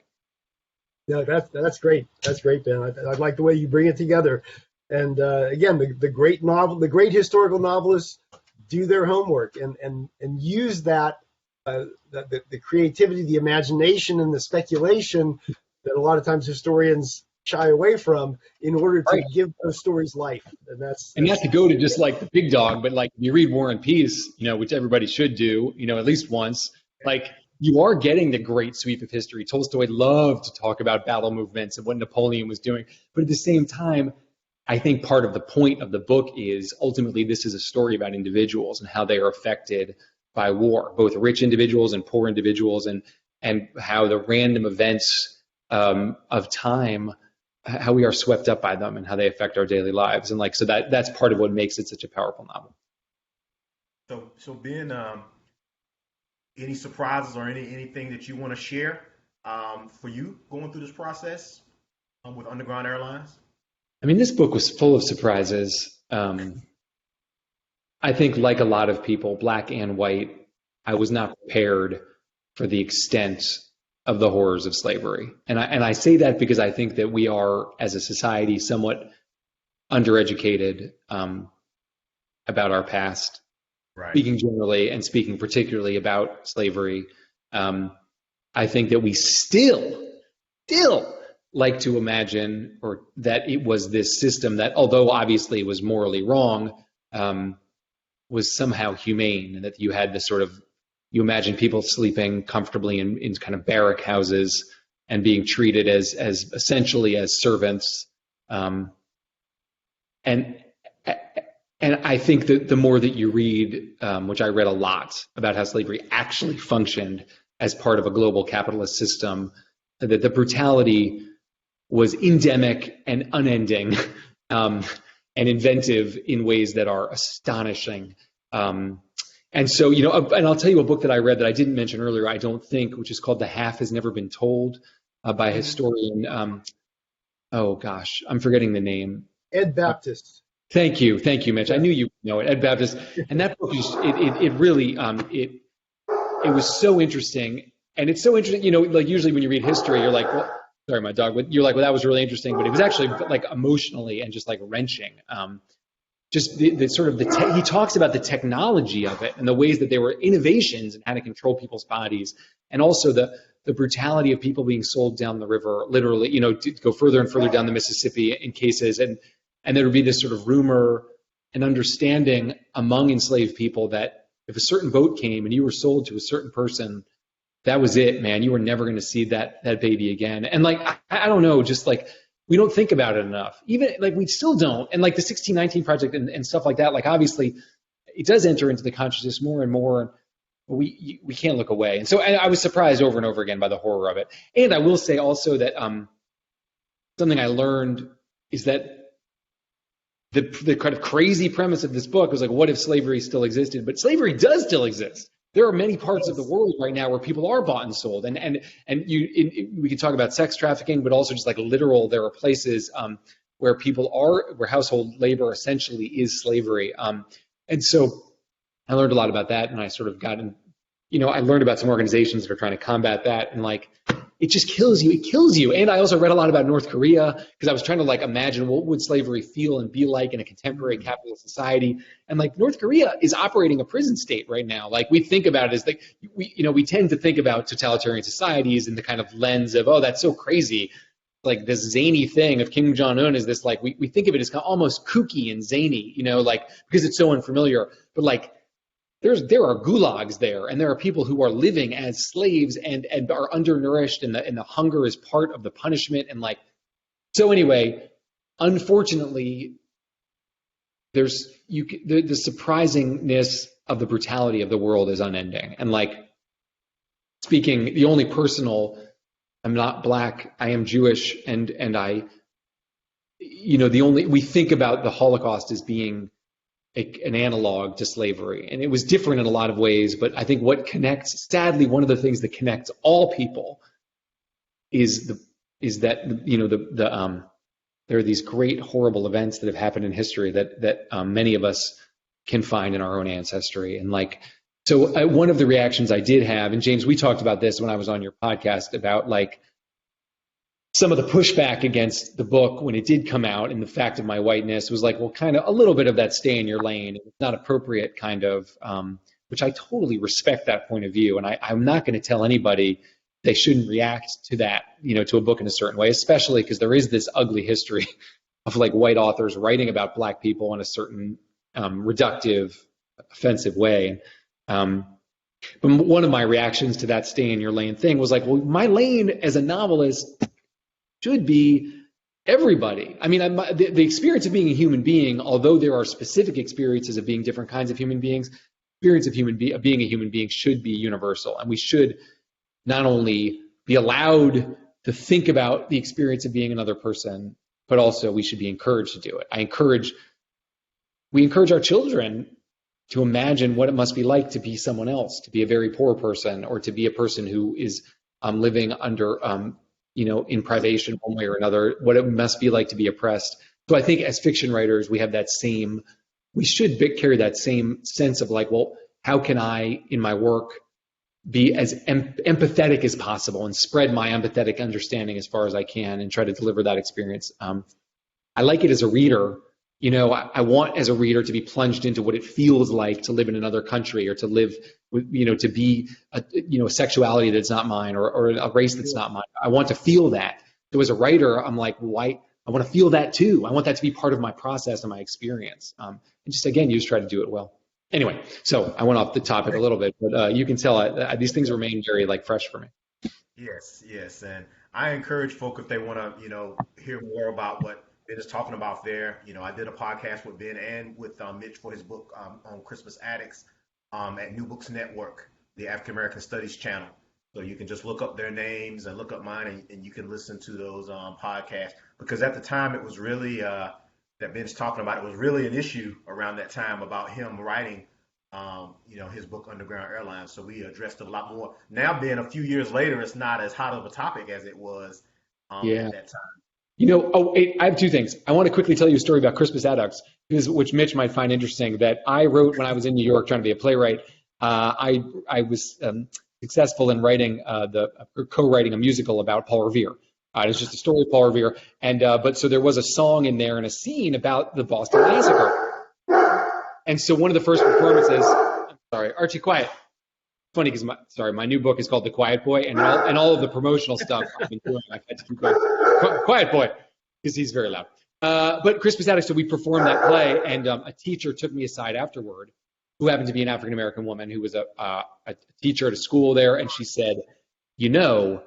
No, that's great. That's great, Ben. I like the way you bring it together. And again, the great historical novelists do their homework and use that. The creativity, the imagination, and the speculation that a lot of times historians shy away from in order to give those stories life. And not to go to just the big dog, but if you read War and Peace, which everybody should do, at least once, you are getting the great sweep of history. Tolstoy loved to talk about battle movements and what Napoleon was doing. But at the same time, I think part of the point of the book is ultimately this is a story about individuals and how they are affected by war, both rich individuals and poor individuals, and how the random events of time, how we are swept up by them and how they affect our daily lives. And so that's part of what makes it such a powerful novel. So Ben, any surprises or anything that you want to share for you going through this process with Underground Airlines? I mean, this book was full of surprises. I think, like a lot of people, Black and white, I was not prepared for the extent of the horrors of slavery. And I say that because I think that we are, as a society, somewhat undereducated about our past, right. Speaking generally and speaking particularly about slavery. I think that we still like to imagine or that it was this system that, although obviously it was morally wrong, was somehow humane, and that you had this sort of, you imagine people sleeping comfortably in kind of barrack houses and being treated as essentially as servants. And I think that the more that you read, which I read a lot about how slavery actually functioned as part of a global capitalist system, that the brutality was endemic and unending. And inventive in ways that are astonishing. And so, and I'll tell you a book that I read that I didn't mention earlier, I don't think, which is called The Half Has Never Been Told, by a historian. Oh gosh, I'm forgetting the name. Ed Baptist. Thank you, Mitch. I knew you would know it, Ed Baptist. And that book, it really, it was so interesting. And it's so interesting, usually when you read history, you're like, well, sorry, my dog, but you're like, well, that was really interesting, but it was actually emotionally and just wrenching. just the sort of he talks about the technology of it and the ways that there were innovations in how to control people's bodies, and also the brutality of people being sold down the river, literally, to go further and further down the Mississippi in cases, and there would be this sort of rumor and understanding among enslaved people that if a certain boat came and you were sold to a certain person, that was it, man. You were never going to see that baby again. And like, I don't know, just like, we don't think about it enough. Even like, we still don't. And like the 1619 Project and stuff like that, like obviously it does enter into the consciousness more and more. We can't look away. And so I was surprised over and over again by the horror of it. And I will say also that something I learned is that the kind of crazy premise of this book was like, what if slavery still existed? But slavery does still exist. There are many parts of the world right now where people are bought and sold, and we can talk about sex trafficking, but also just like literal. There are places where where household labor essentially is slavery, and so I learned a lot about that, and I sort of got in. I learned about some organizations that are trying to combat that, and like, it just kills you. It kills you. And I also read a lot about North Korea because I was trying to like imagine what would slavery feel and be like in a contemporary capitalist society. And like, North Korea is operating a prison state right now. Like, we think about it as like, we tend to think about totalitarian societies in the kind of lens of, oh, that's so crazy. Like this zany thing of Kim Jong-un is this, like, we think of it as kind of almost kooky and zany, like, because it's so unfamiliar. But like, there are gulags there, and there are people who are living as slaves and are undernourished, and the hunger is part of the punishment. And like, so anyway, unfortunately, there's the surprisingness of the brutality of the world is unending. And like, speaking the only personal, I'm not Black, I am Jewish, and I, we think about the Holocaust as being an analog to slavery, and it was different in a lot of ways. But I think what connects, sadly, one of the things that connects all people is that there are these great horrible events that have happened in history that many of us can find in our own ancestry. And like, so one of the reactions I did have, and James, we talked about this when I was on your podcast about like some of the pushback against the book when it did come out, and the fact of my whiteness was like, well, kind of a little bit of that stay in your lane. It's not appropriate kind of, which I totally respect that point of view. And I'm not going to tell anybody they shouldn't react to that, to a book in a certain way, especially because there is this ugly history of like white authors writing about Black people in a certain reductive, offensive way. But one of my reactions to that stay in your lane thing was like, well, my lane as a novelist should be everybody. I mean, the experience of being a human being, although there are specific experiences of being different kinds of human beings, experience of being a human being should be universal. And we should not only be allowed to think about the experience of being another person, but also we should be encouraged to do it. We encourage our children to imagine what it must be like to be someone else, to be a very poor person, or to be a person who is living under in privation one way or another, what it must be like to be oppressed. So I think as fiction writers, we should carry that same sense of like, well, how can I, in my work, be as empathetic as possible and spread my empathetic understanding as far as I can and try to deliver that experience. I like it as a reader. I want as a reader to be plunged into what it feels like to live in another country, or to live with, to be a sexuality that's not mine, or a race that's not mine. I want to feel that. So as a writer, I'm like, I want to feel that too. I want that to be part of my process and my experience. And just, again, you just try to do it well. Anyway, so I went off the topic a little bit, but you can tell these things remain very like fresh for me. Yes. And I encourage folk, if they want to, hear more about what Ben is talking about there. I did a podcast with Ben and with Mitch for his book on Christmas Addicts at New Books Network, the African American Studies channel. So you can just look up their names and look up mine, and you can listen to those podcasts. Because at the time, it was really, that Ben's talking about, it was really an issue around that time about him writing, his book Underground Airlines. So we addressed it a lot more. Now, Ben, a few years later, it's not as hot of a topic as it was at that time. I have two things. I want to quickly tell you a story about Christmas Addicts, which Mitch might find interesting, that I wrote when I was in New York trying to be a playwright. I was successful in writing co-writing a musical about Paul Revere. It was just a story of Paul Revere, and but so there was a song in there and a scene about the Boston Massacre. And so one of the first performances, I'm sorry, Archie, quiet. Funny because my new book is called The Quiet Boy, and all of the promotional stuff I've been doing, I've had to keep going, Quiet Boy, because he's very loud. But Crispus Attucks, so we performed that play, and a teacher took me aside afterward, who happened to be an African-American woman who was a teacher at a school there, and she said, the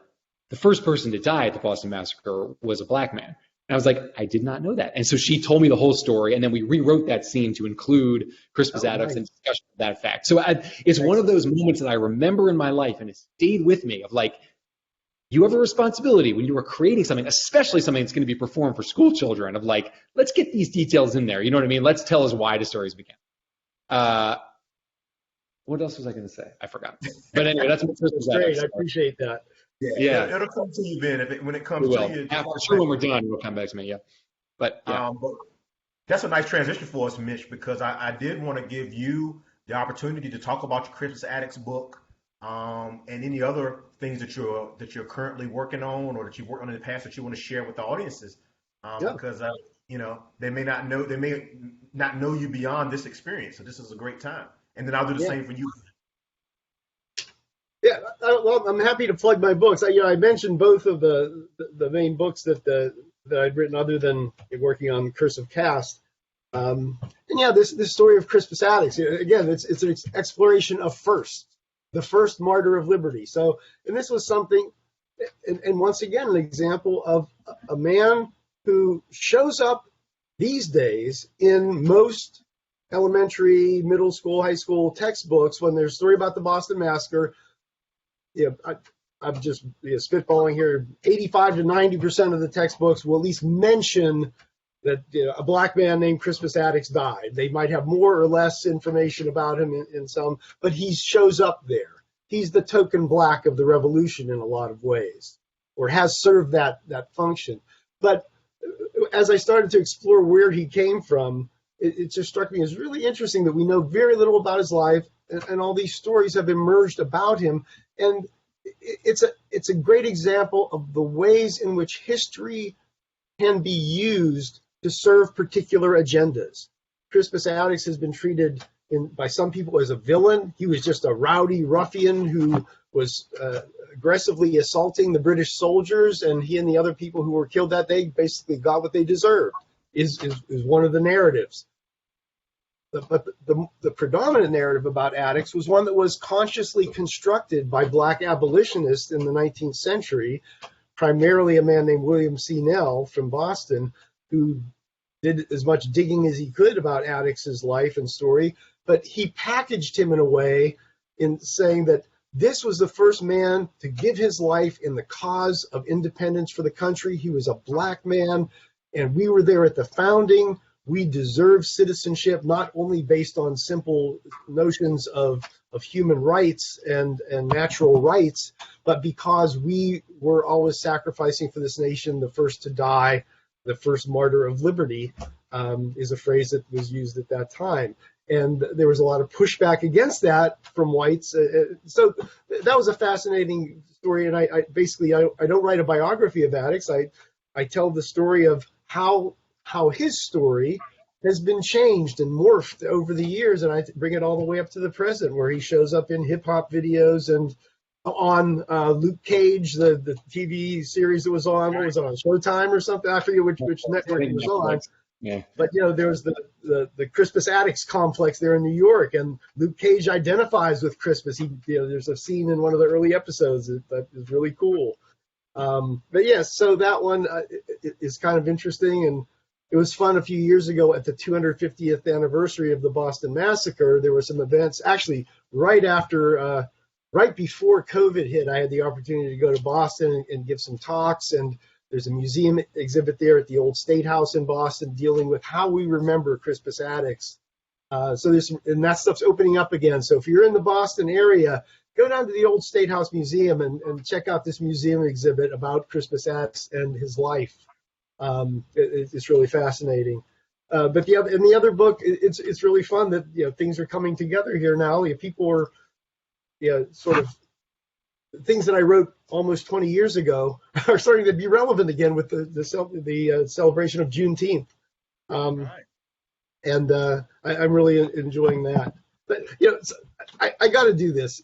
first person to die at the Boston Massacre was a black man. And I was like, I did not know that. And so she told me the whole story, and then we rewrote that scene to include Crispus Attucks and discussion of that fact. So it's one of those moments that I remember in my life, and it stayed with me, of like, you have a responsibility when you are creating something, especially something that's going to be performed for school children, of like, let's get these details in there. You know what I mean? Let's tell as wide a story as we can. What else was I going to say? I forgot. But anyway, that's what Crispus Attucks. Great, I appreciate that. Yeah. It'll come to you, Ben, when it comes to you. For sure, when we're done, it'll come back to me, yeah. But that's a nice transition for us, Mitch, because I did want to give you the opportunity to talk about your Crispus Attucks book, and any other things that you're currently working on, or that you've worked on in the past that you want to share with the audiences, because they may not know you beyond this experience. So this is a great time, and then I'll do the same for you. Yeah, well, I'm happy to plug my books. I mentioned both of the main books that I'd written, other than working on CURSE of Caste. And this story of Crispus Attucks, again, it's an exploration of the first martyr of liberty. So, and this was something, and once again, an example of a man who shows up these days in most elementary, middle school, high school textbooks when there's a story about the Boston Massacre. I'm just spitballing here. 85 to 90% of the textbooks will at least mention that a black man named Crispus Attucks died. They might have more or less information about him in some, but he shows up there. He's the token black of the revolution in a lot of ways, or has served that function. But as I started to explore where he came from, it just struck me as really interesting that we know very little about his life, and all these stories have emerged about him. And it's a great example of the ways in which history can be used to serve particular agendas. Crispus Attucks has been treated by some people as a villain. He was just a rowdy ruffian who was aggressively assaulting the British soldiers, and he and the other people who were killed that day basically got what they deserved, is one of the narratives. But the predominant narrative about Attucks was one that was consciously constructed by black abolitionists in the 19th century, primarily a man named William C. Nell from Boston, who did as much digging as he could about Attucks's life and story, but he packaged him in a way in saying that this was the first man to give his life in the cause of independence for the country. He was a black man, and we were there at the founding. We deserve citizenship, not only based on simple notions of human rights and natural rights, but because we were always sacrificing for this nation, the first to die, the first martyr of liberty, is a phrase that was used at that time. And there was a lot of pushback against that from whites. So that was a fascinating story. And I don't write a biography of Attucks. I tell the story of how his story has been changed and morphed over the years, and I bring it all the way up to the present, where he shows up in hip-hop videos and on Luke Cage, the TV series that was on. What was it on, Showtime or something? I forget which network it was on. Yeah. But there was the Crispus Attucks complex there in New York, and Luke Cage identifies with Crispus. There's a scene in one of the early episodes that is really cool. But yes, so that one is kind of interesting, and it was fun a few years ago at the 250th anniversary of the Boston Massacre. There were some events, actually right before COVID hit. I had the opportunity to go to Boston and give some talks, and there's a museum exhibit there at the old State House in Boston dealing with how we remember Crispus Attucks. And that stuff's opening up again. So if you're in the Boston area, go down to the old State House Museum and check out this museum exhibit about Crispus Attucks and his life. It's really fascinating. But the other book, it's really fun that things are coming together here now. People are sort of things that I wrote almost 20 years ago are starting to be relevant again with the celebration of Juneteenth. Right. And I'm really enjoying that. But I got to do this.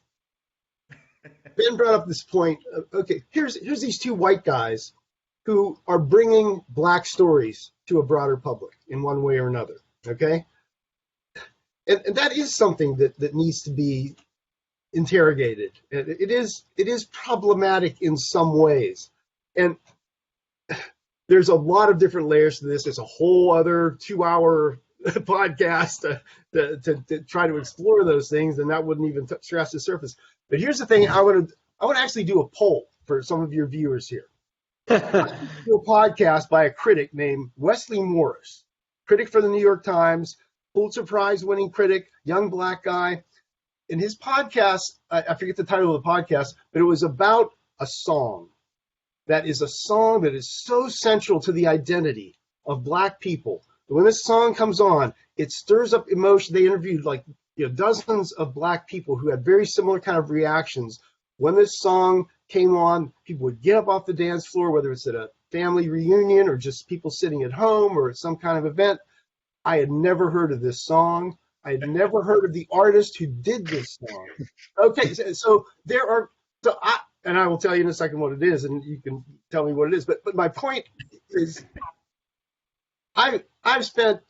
Ben brought up this point. Okay, here's these two white guys who are bringing black stories to a broader public in one way or another. Okay, and that is something that needs to be interrogated. It is problematic in some ways, and there's a lot of different layers to this. There's a whole other 2-hour podcast to try to explore those things, and that wouldn't even scratch the surface. But here's the thing: I want to actually do a poll for some of your viewers here. I do a podcast by a critic named Wesley Morris, critic for the New York Times, Pulitzer Prize-winning critic, young black guy. In his podcast, I forget the title of the podcast, but it was about a song. That is a song that is so central to the identity of black people. When this song comes on, it stirs up emotion. They interviewed dozens of black people who had very similar kind of reactions. When this song came on, people would get up off the dance floor, whether it's at a family reunion or just people sitting at home or at some kind of event. I had never heard of this song. I had never heard of the artist who did this song. Okay, so there are, and I will tell you in a second what it is, and you can tell me what it is. But my point is, I've spent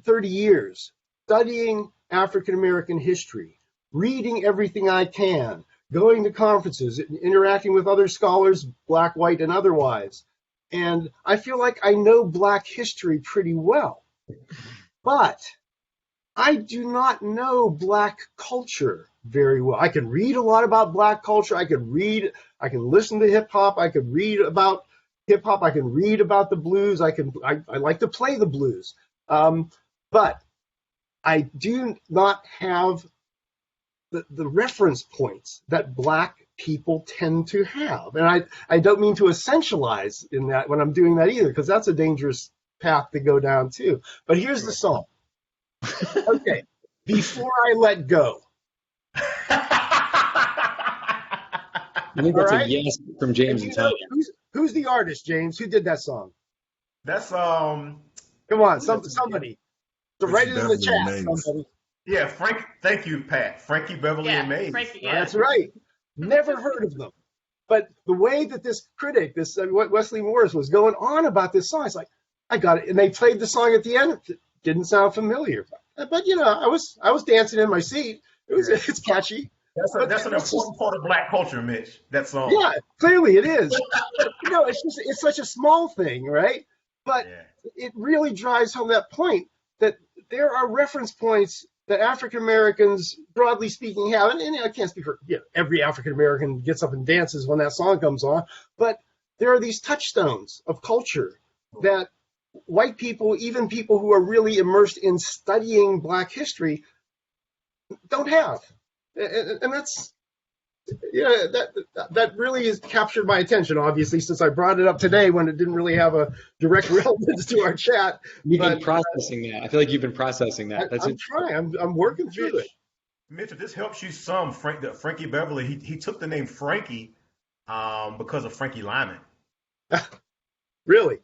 30 years studying African American history, reading everything I can, going to conferences, interacting with other scholars, black, white, and otherwise. And I feel like I know black history pretty well. But I do not know black culture very well. I can read a lot about black culture. I can listen to hip hop. I can read about hip hop. I can read about the blues. I like to play the blues. But I do not have the reference points that black people tend to have. And I don't mean to essentialize in that when I'm doing that either, because that's a dangerous path to go down too. But here's the song. Okay, Before I Let Go. I think that's a yes from James and Tanya. Who's the artist, James? Who did that song? That's Come on, somebody. So write it in the chat, somebody. Yeah, thank you, Pat. Frankie Beverly and Mays. That's right. Never heard of them. But the way that this critic, Wesley Morris, was going on about this song, it's like, I got it. And they played the song at the end. It didn't sound familiar. But I was dancing in my seat. It's catchy. That's an important part of black culture, Mitch. That song. Yeah, clearly it is. It's such a small thing, right? But it really drives home that point that there are reference points that African Americans, broadly speaking, have. And I can't speak for every African American gets up and dances when that song comes on. But there are these touchstones of culture that white people, even people who are really immersed in studying black history, don't have. And that's, that really has captured my attention, obviously, since I brought it up today when it didn't really have a direct relevance to our chat. You've been processing that. I feel like you've been processing that. I'm trying. I'm working through it. Mitch, if this helps you some, Frankie Beverly, he took the name Frankie because of Frankie Lyman. Really?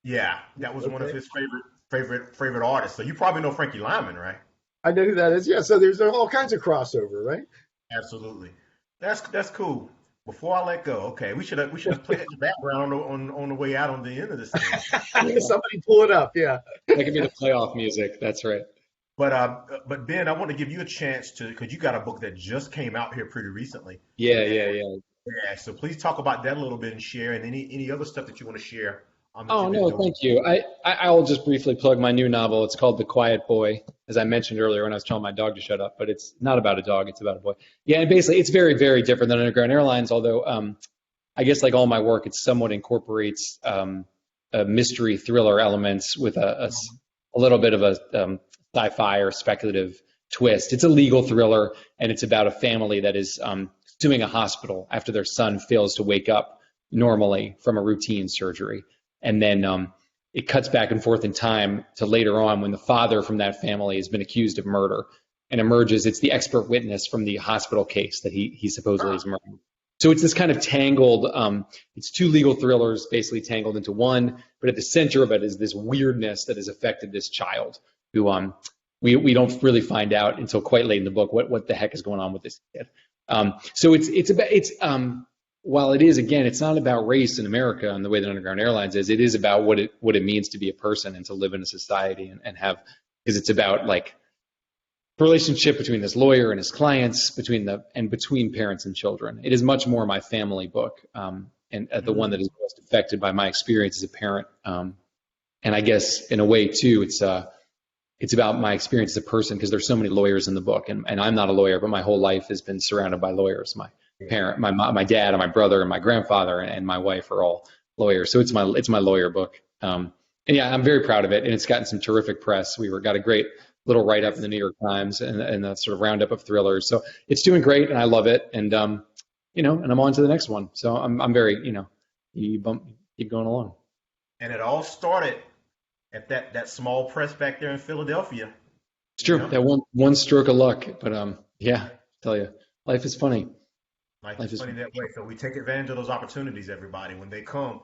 Yeah, that was one of his favorite artists. So you probably know Frankie Lyman, right? I know who that is. Yeah. So there's all kinds of crossover, right? Absolutely. That's cool. Before I Let Go. Okay, we should have played it in the background on the way out on the end of this thing. Somebody pull it up. Yeah. That could be the playoff music. That's right. But Ben, I want to give you a chance because you got a book that just came out here pretty recently. Yeah. Yeah. So please talk about that a little bit and share, and any other stuff that you want to share. Thank you. I'll just briefly plug my new novel. It's called The Quiet Boy, as I mentioned earlier when I was telling my dog to shut up, but it's not about a dog, it's about a boy. Yeah, and basically it's very, very different than Underground Airlines, although I guess like all my work, it somewhat incorporates a mystery thriller elements with a little bit of a sci-fi or speculative twist. It's a legal thriller, and it's about a family that is suing a hospital after their son fails to wake up normally from a routine surgery. And then it cuts back and forth in time to later on when the father from that family has been accused of murder and emerges. It's the expert witness from the hospital case that he supposedly is murdered. So it's this kind of tangled, it's two legal thrillers basically tangled into one, but at the center of it is this weirdness that has affected this child. who we don't really find out until quite late in the book what the heck is going on with this kid. So while it is, again, it's not about race in America and the way that Underground Airlines is. It is about what it means to be a person and to live in a society and have, because it's about like the relationship between this lawyer and his clients, between parents and children. It is much more my family book, and the one that is most affected by my experience as a parent. And I guess in a way too, it's about my experience as a person, because there's so many lawyers in the book, and I'm not a lawyer, but my whole life has been surrounded by lawyers. My parent, my mom, my dad, and my brother, and my grandfather, and my wife are all lawyers. So it's my lawyer book. And yeah, I'm very proud of it, and it's gotten some terrific press. Got a great little write-up in the New York Times and a sort of roundup of thrillers. So it's doing great, and I love it. And and I'm on to the next one. So I'm very, keep going along. And it all started at that small press back there in Philadelphia. It's true. That one stroke of luck, but yeah, I tell you, life is funny. Life is funny that way. So we take advantage of those opportunities, everybody. When they come,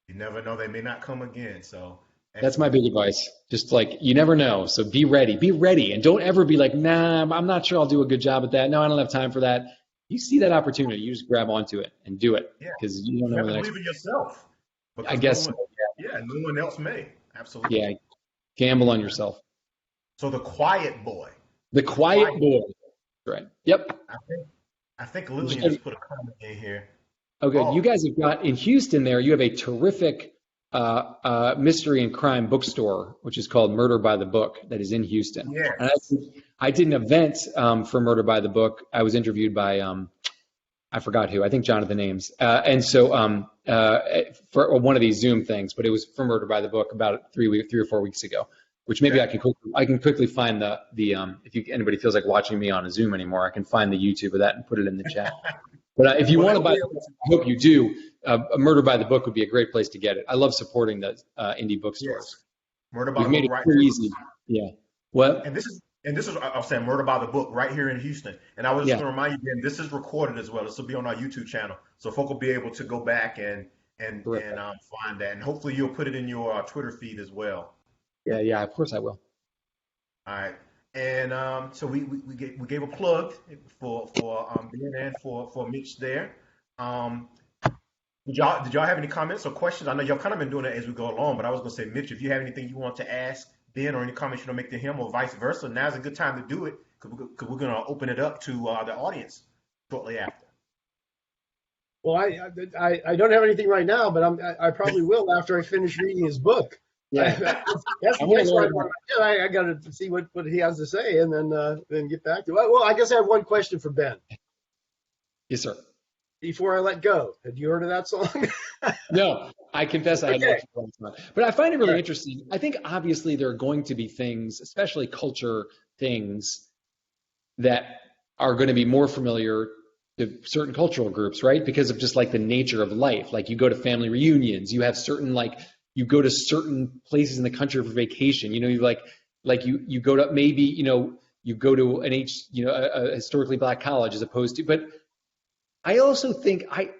you never know, they may not come again. So that's my big advice. Just like, you never know. So be ready. And don't ever be like, nah, I'm not sure I'll do a good job at that. No, I don't have time for that. You see that opportunity, you just grab onto it and do it. Yeah. Because you don't know you have the to next. believe in yourself. I guess. Yeah, no one else may. Absolutely. Yeah. Gamble on yourself. So the quiet boy. The quiet boy. Right. Yep. I think Lillian just put a comment in here. Okay. Oh. You guys have got in Houston there, you have a terrific mystery and crime bookstore, which is called Murder by the Book, that is in Houston. Yeah. And I did an event for Murder by the Book. I was interviewed by I forgot who. I think Jonathan Ames. And so for one of these Zoom things, but it was for Murder by the Book about 3 or 4 weeks ago. Which maybe I can quickly find the if anybody feels like watching me on a Zoom anymore, I can find the YouTube of that and put it in the chat. But if you want to buy, I hope you do. A Murder by the Book would be a great place to get it. I love supporting the indie bookstores. Yes. Murder by We've the made Book it pretty easy. Yeah. What? And this is I'll say Murder by the Book right here in Houston. And I was just going to remind you again, this is recorded as well. This will be on our YouTube channel, so folk will be able to go back and find that. And hopefully you'll put it in your Twitter feed as well. Yeah, of course I will. All right, and so we gave a plug for Ben and for Mitch there. Did y'all have any comments or questions? I know y'all kind of been doing it as we go along, but I was going to say, Mitch, if you have anything you want to ask Ben or any comments you want to make to him or vice versa, now's a good time to do it because we're going to open it up to the audience shortly after. Well, I don't have anything right now, but I probably will after I finish reading his book. Yeah. That's the next one. I got to see what he has to say and then get back to it. Well, I guess I have one question for Ben. Yes, sir. Before I let go, had you heard of that song? No, I confess I had no. But I find it really interesting. I think obviously there are going to be things, especially culture things, that are going to be more familiar to certain cultural groups, right? Because of just like the nature of life. Like you go to family reunions, you have certain you go to certain places in the country for vacation. You go to maybe, you go to a historically black college as opposed to, but I also think I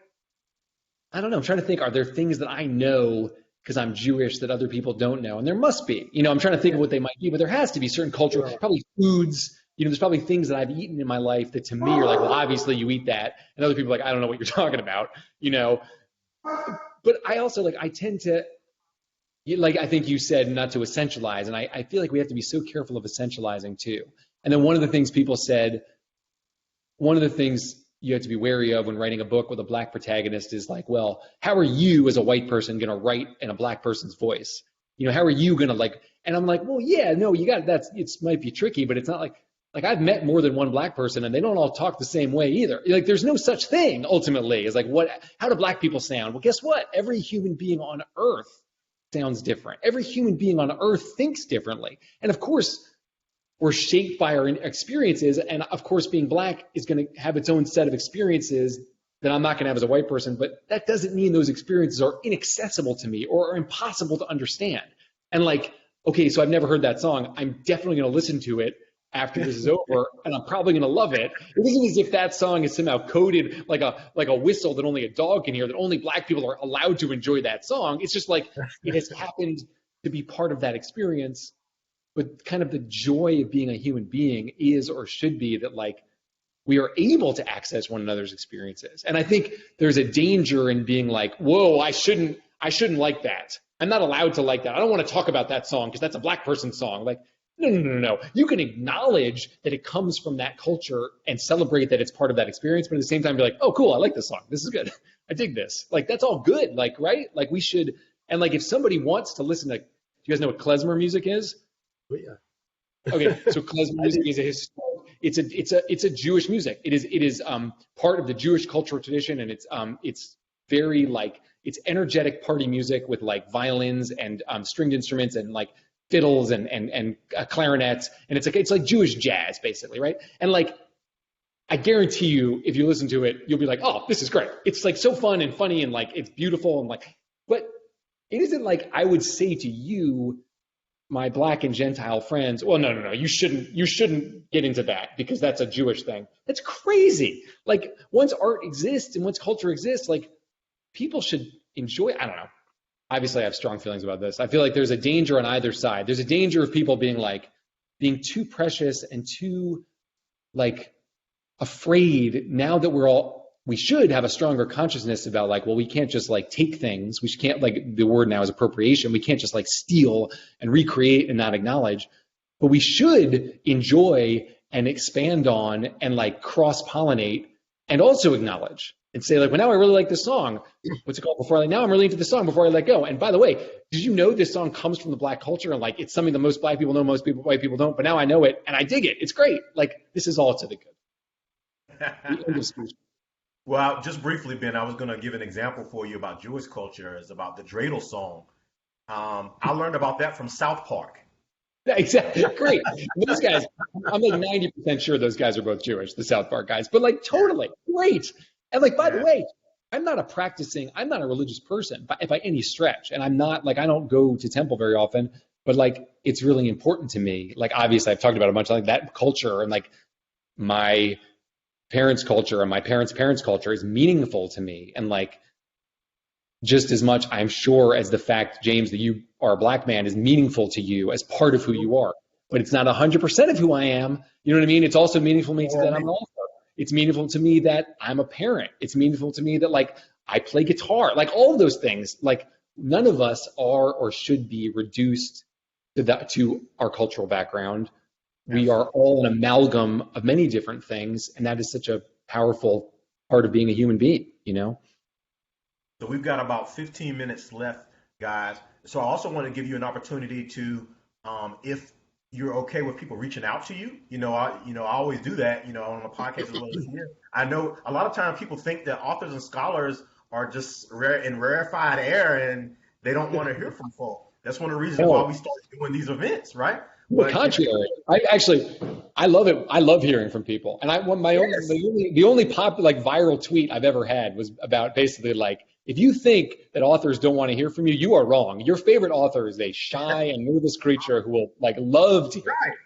don't know, I'm trying to think, are there things that I know because I'm Jewish that other people don't know? And there must be, I'm trying to think of what they might be, but there has to be certain cultural, probably foods, there's probably things that I've eaten in my life that to me are like, well, obviously you eat that. And other people are like, I don't know what you're talking about, But I also I tend to, I think you said, not to essentialize. And I feel like we have to be so careful of essentializing too. And then one of the things people said, one of the things you have to be wary of when writing a book with a black protagonist is like, well, how are you as a white person going to write in a black person's voice? How are you going to and I'm like, well, yeah, no, you got that. It might be tricky, but it's not like I've met more than one black person and they don't all talk the same way either. There's no such thing ultimately. It's how do black people sound? Well, guess what? Every human being on earth sounds different. Every human being on earth thinks differently. And of course, we're shaped by our experiences. And of course, being black is going to have its own set of experiences that I'm not going to have as a white person. But that doesn't mean those experiences are inaccessible to me or are impossible to understand. And okay, so I've never heard that song. I'm definitely going to listen to it after this is over, and I'm probably going to love it. It isn't as if that song is somehow coded like a whistle that only a dog can hear, that only black people are allowed to enjoy that song. It's just it has happened to be part of that experience. but kind of the joy of being a human being is or should be that like we are able to access one another's experiences. And I think there's a danger in being like, whoa, I shouldn't like that. I'm not allowed to like that. I don't want to talk about that song because that's a black person's song. Like, no. You can acknowledge that it comes from that culture and celebrate that it's part of that experience, but at the same time be like, oh, cool, I like this song. This is good. I dig this. Like, that's all good. Like, right? Like, we should, and like, if somebody wants to listen to, do you guys know what klezmer music is? Oh, yeah. Okay, so klezmer music is it's a Jewish music. It is part of the Jewish cultural tradition, and it's very like, it's energetic party music with like violins and stringed instruments and like fiddles and clarinets, and it's like Jewish jazz basically, right? And like, I guarantee you, if you listen to it, you'll be like, oh, this is great. It's like so fun and funny and like it's beautiful and like, but it isn't like I would say to you, my black and Gentile friends, well, no, you shouldn't get into that because that's a Jewish thing. That's crazy. Like, once art exists and once culture exists, like, people should enjoy, I don't know. Obviously, I have strong feelings about this. I feel like there's a danger on either side. There's a danger of people being too precious and too, like, afraid now that we should have a stronger consciousness about like, well, we can't just like take things. We can't, like, the word now is appropriation. We can't just like steal and recreate and not acknowledge, but we should enjoy and expand on and like cross-pollinate and also acknowledge and say like, well, now I really like this song. What's it called? Now I'm really into the song before I let go. And by the way, did you know this song comes from the black culture and like, it's something that most black people know, white people don't, but now I know it and I dig it. It's great. Like, this is all to the good. Well, just briefly, Ben, I was going to give an example for you about Jewish culture. It's about the dreidel song. I learned about that from South Park. Exactly. Great. Those guys, I'm like 90% sure those guys are both Jewish, the South Park guys, but like totally great. And like, by the way, I'm not a religious person by any stretch. And I'm not like, I don't go to temple very often, but like, it's really important to me. Like, obviously I've talked about a bunch of like that culture and like my parents' culture and my parents' culture is meaningful to me. And like, just as much, I'm sure, as the fact, James, that you are a black man is meaningful to you as part of who you are. But it's not 100% of who I am. You know what I mean? It's also meaningful to me that I'm an author. It's meaningful to me that I'm a parent. It's meaningful to me that like I play guitar. Like, all of those things, like, none of us are or should be reduced to our cultural background. We are all an amalgam of many different things, and that is such a powerful part of being a human being, you know? So we've got about 15 minutes left, guys. So I also want to give you an opportunity to, if you're okay with people reaching out to you, I always do that, on the podcast as well as here. I know a lot of times people think that authors and scholars are just in rarefied air and they don't want to hear from folk. That's one of the reasons why we started doing these events, right? The contrary. I love it. I love hearing from people. And the only like viral tweet I've ever had was about basically like, if you think that authors don't want to hear from you, you are wrong. Your favorite author is a shy and nervous creature who will like love to hear from you.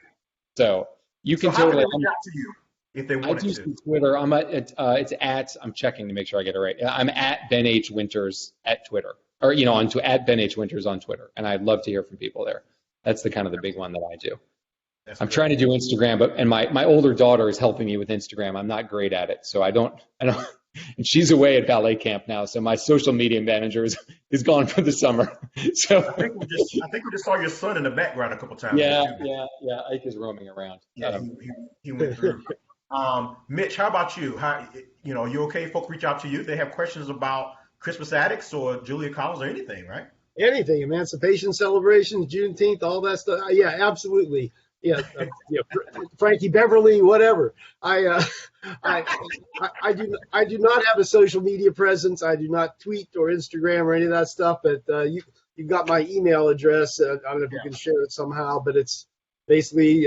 So you can totally reach out to you if they want to. I do Twitter. I'm checking to make sure I get it right. I'm at Ben H. Winters at Twitter, or at Ben H. Winters on Twitter. And I'd love to hear from people there. That's the kind of the big one that I do. I'm trying to do Instagram, and my older daughter is helping me with Instagram. I'm not great at it, so I don't, and she's away at ballet camp now, so my social media manager is gone for the summer. So I think we just saw your son in the background a couple times. Yeah. Ike is roaming around. Yeah, he went through. Mitch, how about you? You okay? Folk reach out to you. They have questions about Christmas Addicts or Julius Collins or anything, right? Anything, emancipation celebrations, Juneteenth, all that stuff. Yeah, absolutely. Yeah, Frankie Beverly, whatever. I do not have a social media presence. I do not tweet or Instagram or any of that stuff. But you got my email address. I don't know if you can share it somehow, but it's basically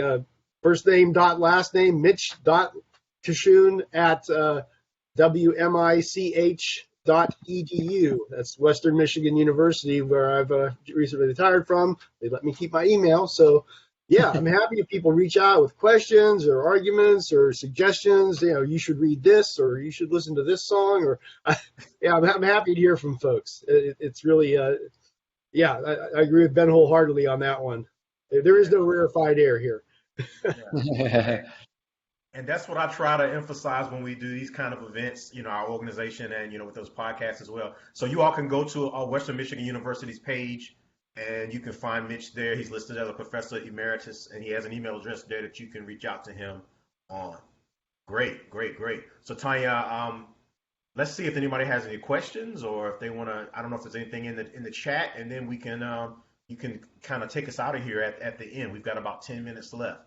first name dot last name Mitch Kachun at WMICH.edu. That's Western Michigan University, where I've recently retired from. They let me keep my email, so. Yeah, I'm happy if people reach out with questions or arguments or suggestions. You should read this or you should listen to this song. Or, I'm happy to hear from folks. It's really, I agree with Ben wholeheartedly on that one. There is no rarefied air here. Yeah. And that's what I try to emphasize when we do these kind of events, our organization and, with those podcasts as well. So you all can go to our Western Michigan University's page and you can find Mitch there. He's listed as a professor emeritus and he has an email address there that you can reach out to him on. Great, great, great. So Tanya, let's see if anybody has any questions or if they want to, I don't know if there's anything in the chat, and then we can, you can kind of take us out of here at the end. We've got about 10 minutes left.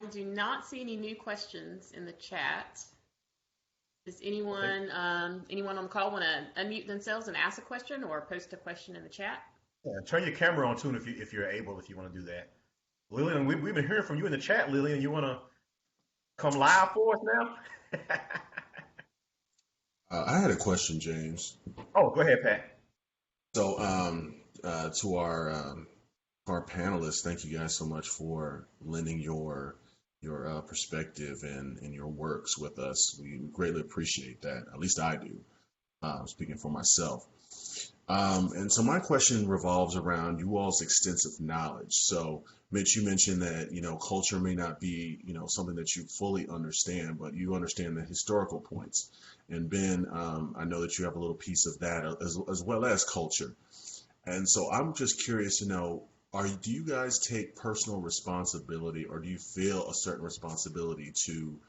I do not see any new questions in the chat. Does anyone on the call want to unmute themselves and ask a question or post a question in the chat? Yeah, turn your camera on too if you're able, if you want to do that. Lillian, we've been hearing from you in the chat, Lillian. You want to come live for us now? I had a question, James. Oh, go ahead, Pat. So to our panelists, thank you guys so much for lending your perspective and your works with us. We greatly appreciate that. At least I do, speaking for myself. And so my question revolves around you all's extensive knowledge. So Mitch, you mentioned that, culture may not be, something that you fully understand, but you understand the historical points. And Ben, I know that you have a little piece of that as well as culture. And so I'm just curious to know, do you guys take personal responsibility, or do you feel a certain responsibility to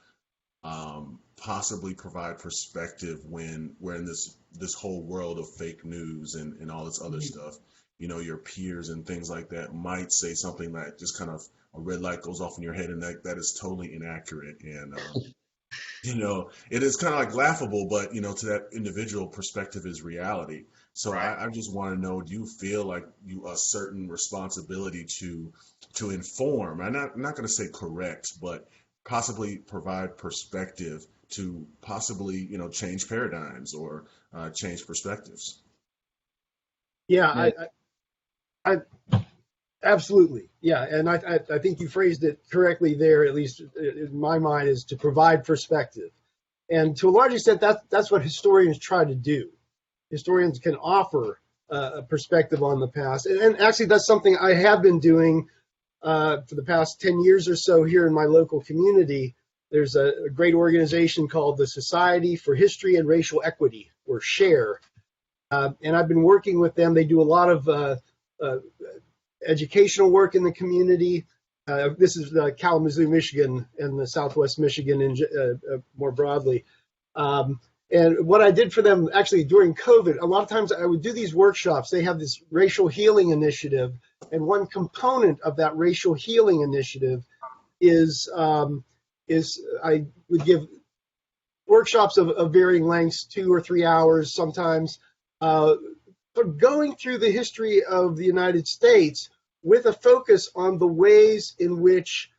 possibly provide perspective when we're in this whole world of fake news and all this other stuff? Your peers and things like that might say something that just kind of a red light goes off in your head, and that is totally inaccurate. And it is kind of like laughable, but to that individual, perspective is reality. So right. I just want to know, do you feel like you a certain responsibility to inform? I'm not going to say correct, but possibly provide perspective to possibly change paradigms or change perspectives. Yeah, I absolutely. Yeah, and I think you phrased it correctly there, at least in my mind, is to provide perspective. And to a large extent, that's what historians try to do. Historians can offer a perspective on the past. And actually, that's something I have been doing for the past 10 years or so here in my local community. There's a great organization called the Society for History and Racial Equity, or SHARE. And I've been working with them. They do a lot of educational work in the community. This is Kalamazoo, Michigan, and the Southwest Michigan more broadly. And what I did for them actually during COVID, a lot of times I would do these workshops. They have this racial healing initiative, and one component of that racial healing initiative is I would give workshops of varying lengths, 2 or 3 hours sometimes, but going through the history of the United States with a focus on the ways in which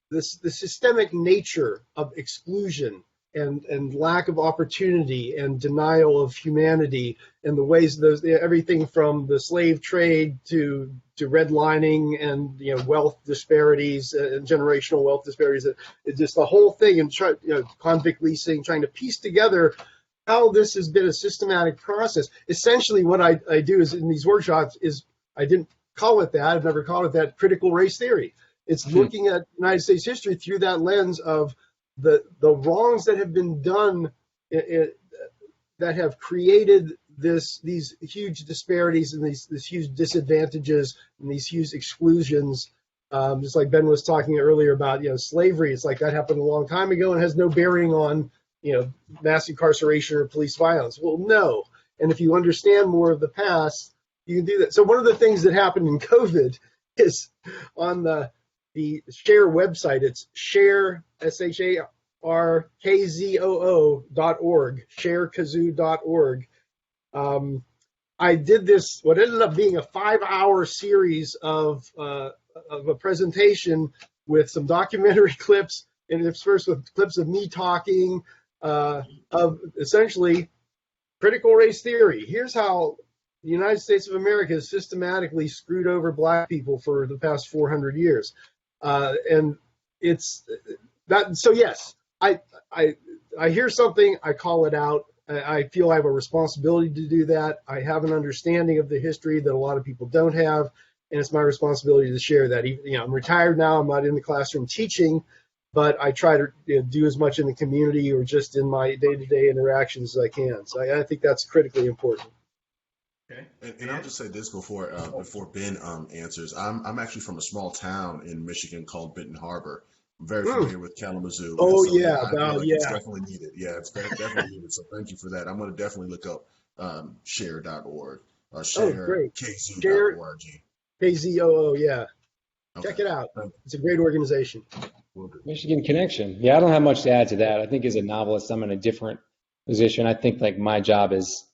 the systemic nature of exclusion and lack of opportunity and denial of humanity, and the ways everything from the slave trade to redlining and wealth disparities and generational wealth disparities, just the whole thing, and convict leasing, trying to piece together how this has been a systematic process. Essentially, what I do is in these workshops is I didn't call it that. I've never called it that. Critical race theory. It's looking at United States history through that lens of the wrongs that have been done that have created these huge disparities and these huge disadvantages and these huge exclusions. Just like Ben was talking earlier about slavery. It's like that happened a long time ago and has no bearing on mass incarceration or police violence. Well, no. And if you understand more of the past, you can do that. So one of the things that happened in COVID is on the SHARE website. It's SHARE, SHARKZOO.org, sharekazoo.org. I did this, what ended up being a 5-hour series of a presentation with some documentary clips, and it's first with clips of me talking of essentially critical race theory. Here's how the United States of America has systematically screwed over Black people for the past 400 years. And it's that. So yes, I hear something, I call it out, I feel I have a responsibility to do that. I have an understanding of the history that a lot of people don't have, and it's my responsibility to share that. I'm retired now. I'm not in the classroom teaching, but I try to do as much in the community or just in my day-to-day interactions as I can. So I think that's critically important. Okay. And I'll just say this before Ben answers. I'm actually from a small town in Michigan called Benton Harbor. I'm very familiar with Kalamazoo. Oh, so yeah. I feel like Yeah. it's definitely needed. Yeah, it's definitely needed. So thank you for that. I'm going to definitely look up share.org or Great. sharekzu.org. KZOO, yeah. Okay. Check it out. It's a great organization. Michigan Connection. Yeah, I don't have much to add to that. I think as a novelist, I'm in a different position. I think like my job as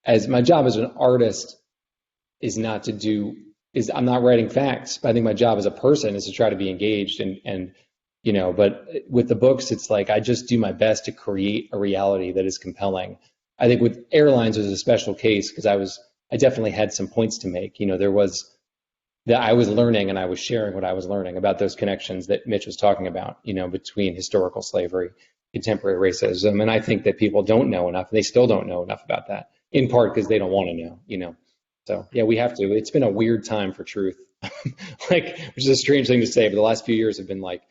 an artist is not to do is I'm not writing facts. But I think my job as a person is to try to be engaged and but with the books, it's like I just do my best to create a reality that is compelling. I think with Airlines was a special case because I definitely had some points to make. There was that I was learning and I was sharing what I was learning about those connections that Mitch was talking about, between historical slavery, contemporary racism. And I think that people don't know enough. They still don't know enough about that, in part because they don't want to know. So yeah, we have to. It's been a weird time for truth, which is a strange thing to say, but the last few years have been like,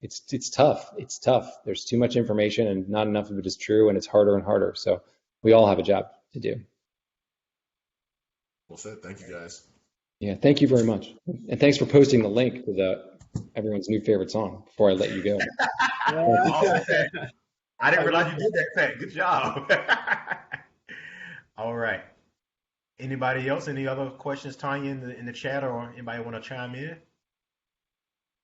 it's tough. It's tough. There's too much information and not enough of it is true, and it's harder and harder. So we all have a job to do. Well said. Thank you, guys. Yeah, thank you very much. And thanks for posting the link to everyone's new favorite song before I let you go. I didn't realize you did that, Pat. Good job. All right. Anybody else? Any other questions, Tanya, in the chat, or anybody want to chime in?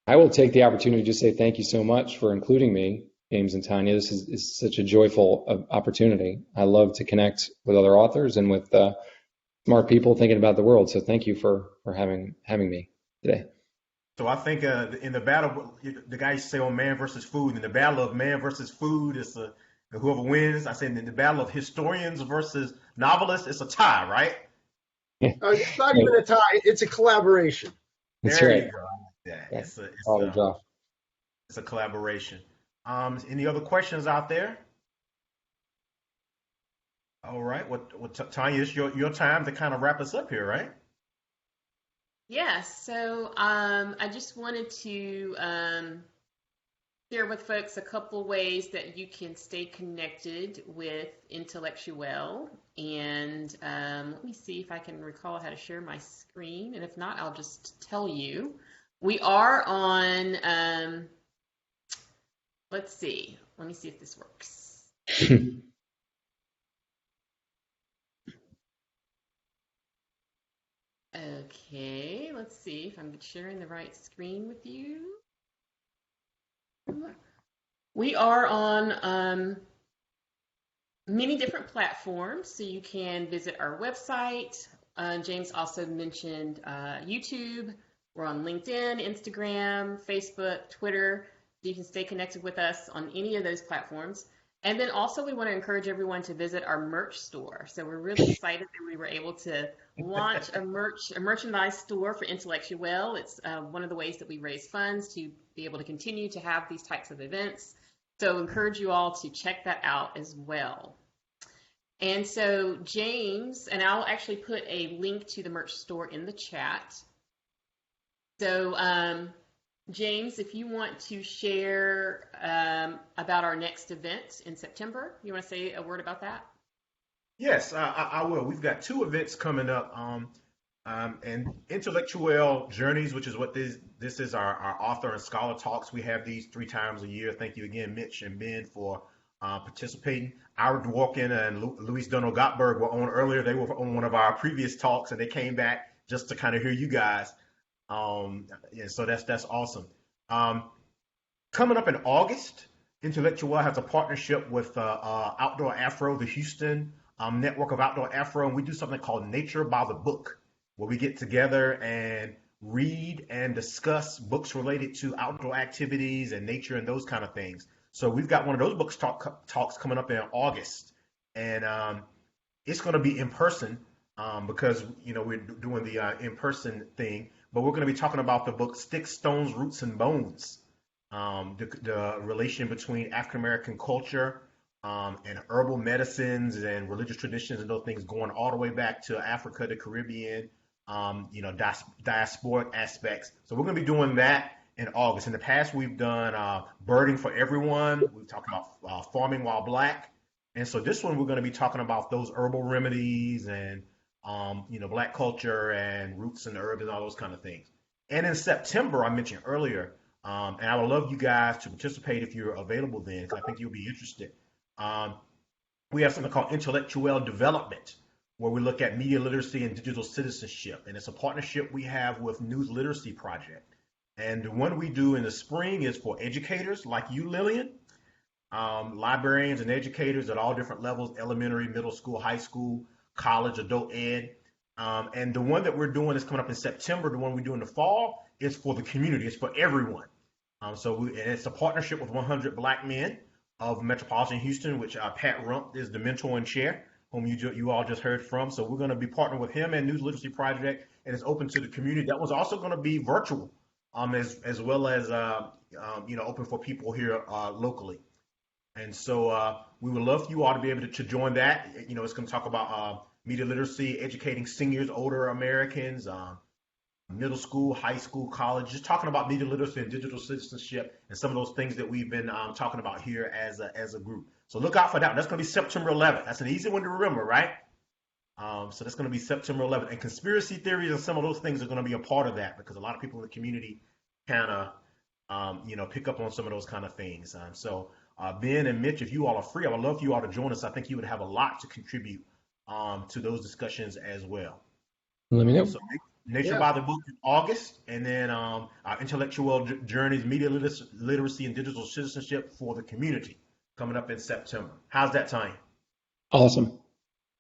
I will take the opportunity to just say thank you so much for including me, James and Tanya. This is such a joyful opportunity. I love to connect with other authors and with smart people thinking about the world. So thank you for having me today. So I think in the battle, the guys say on man versus food. In the battle of man versus food, it's whoever wins. I say in the battle of historians versus novelists, it's a tie, right? It's not even a tie. It's a collaboration. That's there right. You go. Yeah, it's a collaboration. Any other questions out there? All right. Tanya, it's your time to kind of wrap us up here, right? Yes. So I just wanted to share with folks a couple ways that you can stay connected with Intellect U Well. And let me see if I can recall how to share my screen. And if not, I'll just tell you. We are on, let's see. Let me see if this works. Okay, let's see if I'm sharing the right screen with you. We are on many different platforms, so you can visit our website. James also mentioned YouTube. We're on LinkedIn, Instagram, Facebook, Twitter. You can stay connected with us on any of those platforms. And then also we want to encourage everyone to visit our merch store. So we're really excited that we were able to launch a merchandise store for Intellect U Well. It's one of the ways that we raise funds to be able to continue to have these types of events. So encourage you all to check that out as well. And so James, and I'll actually put a link to the merch store in the chat. So James, if you want to share about our next event in September, you want to say a word about that? Yes, I will. We've got two events coming up. And Intellect U Well Journeys, which is what this is our author and scholar talks. We have these 3 times a year. Thank you again, Mitch and Ben, for participating. Ira Dworkin and Luis Dono Gottberg were on earlier. They were on one of our previous talks, and they came back just to kind of hear you guys. So that's awesome. Coming up in August, Intellect U Well has a partnership with Outdoor Afro, the Houston network of Outdoor Afro, and we do something called Nature by the Book, where we get together and read and discuss books related to outdoor activities and nature and those kind of things. So we've got one of those books talks coming up in August, and it's going to be in person because we're doing the in-person thing. But we're going to be talking about the book Sticks, Stones, Roots, and Bones, the relation between African American culture, and herbal medicines and religious traditions and those things going all the way back to Africa, the Caribbean, diasporic aspects. So we're going to be doing that in August. In the past, we've done birding for everyone. We've talked about farming while black. And so this one, we're going to be talking about those herbal remedies and, black culture and roots and herbs and all those kind of things. And in September, I mentioned earlier, and I would love you guys to participate if you're available then, because I think you'll be interested. We have something called Intellectual Development, where we look at media literacy and digital citizenship. And it's a partnership we have with News Literacy Project. And the one we do in the spring is for educators like you, Lillian, librarians and educators at all different levels, elementary, middle school, high school, college, adult ed. And the one that we're doing is coming up in September. The one we do in the fall is for the community. It's for everyone. And it's a partnership with 100 Black men of Metropolitan Houston, which Pat Rump is the mentor and chair, whom you all just heard from. So we're going to be partnering with him and News Literacy Project, and it's open to the community. That was also going to be virtual, as well as open for people here locally. And so we would love for you all to be able to join that. It's going to talk about media literacy, educating seniors, older Americans, middle school, high school, college, just talking about media literacy and digital citizenship and some of those things that we've been talking about here as a group. So look out for that. That's going to be September 11th. That's an easy one to remember, right? So that's going to be September 11th. And conspiracy theories and some of those things are going to be a part of that, because a lot of people in the community kind of, pick up on some of those kind of things. So Ben and Mitch, if you all are free, I would love for you all to join us. I think you would have a lot to contribute to those discussions as well. Let me know. So Nature by the Book in August, and then our Intellectual Journeys, Media Literacy and Digital Citizenship for the Community coming up in September. How's that, Tanya? Awesome.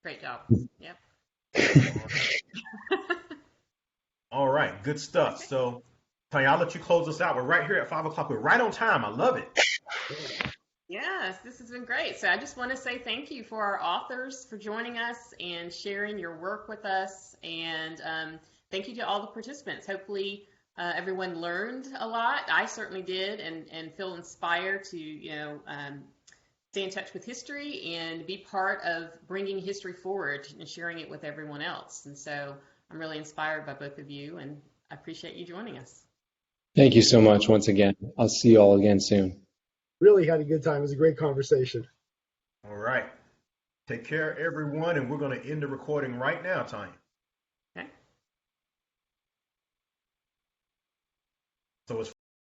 Great job. Yep. All right, good stuff. So, Tanya, I'll let you close us out. We're right here at 5 o'clock. We're right on time. I love it. Yes, this has been great. So I just want to say thank you for our authors for joining us and sharing your work with us. And thank you to all the participants. Hopefully everyone learned a lot. I certainly did, and feel inspired to, stay in touch with history and be part of bringing history forward and sharing it with everyone else. And so I'm really inspired by both of you, and I appreciate you joining us. Thank you so much once again. I'll see you all again soon. Really had a good time. It was a great conversation. All right. Take care, everyone, and we're going to end the recording right now, Tanya.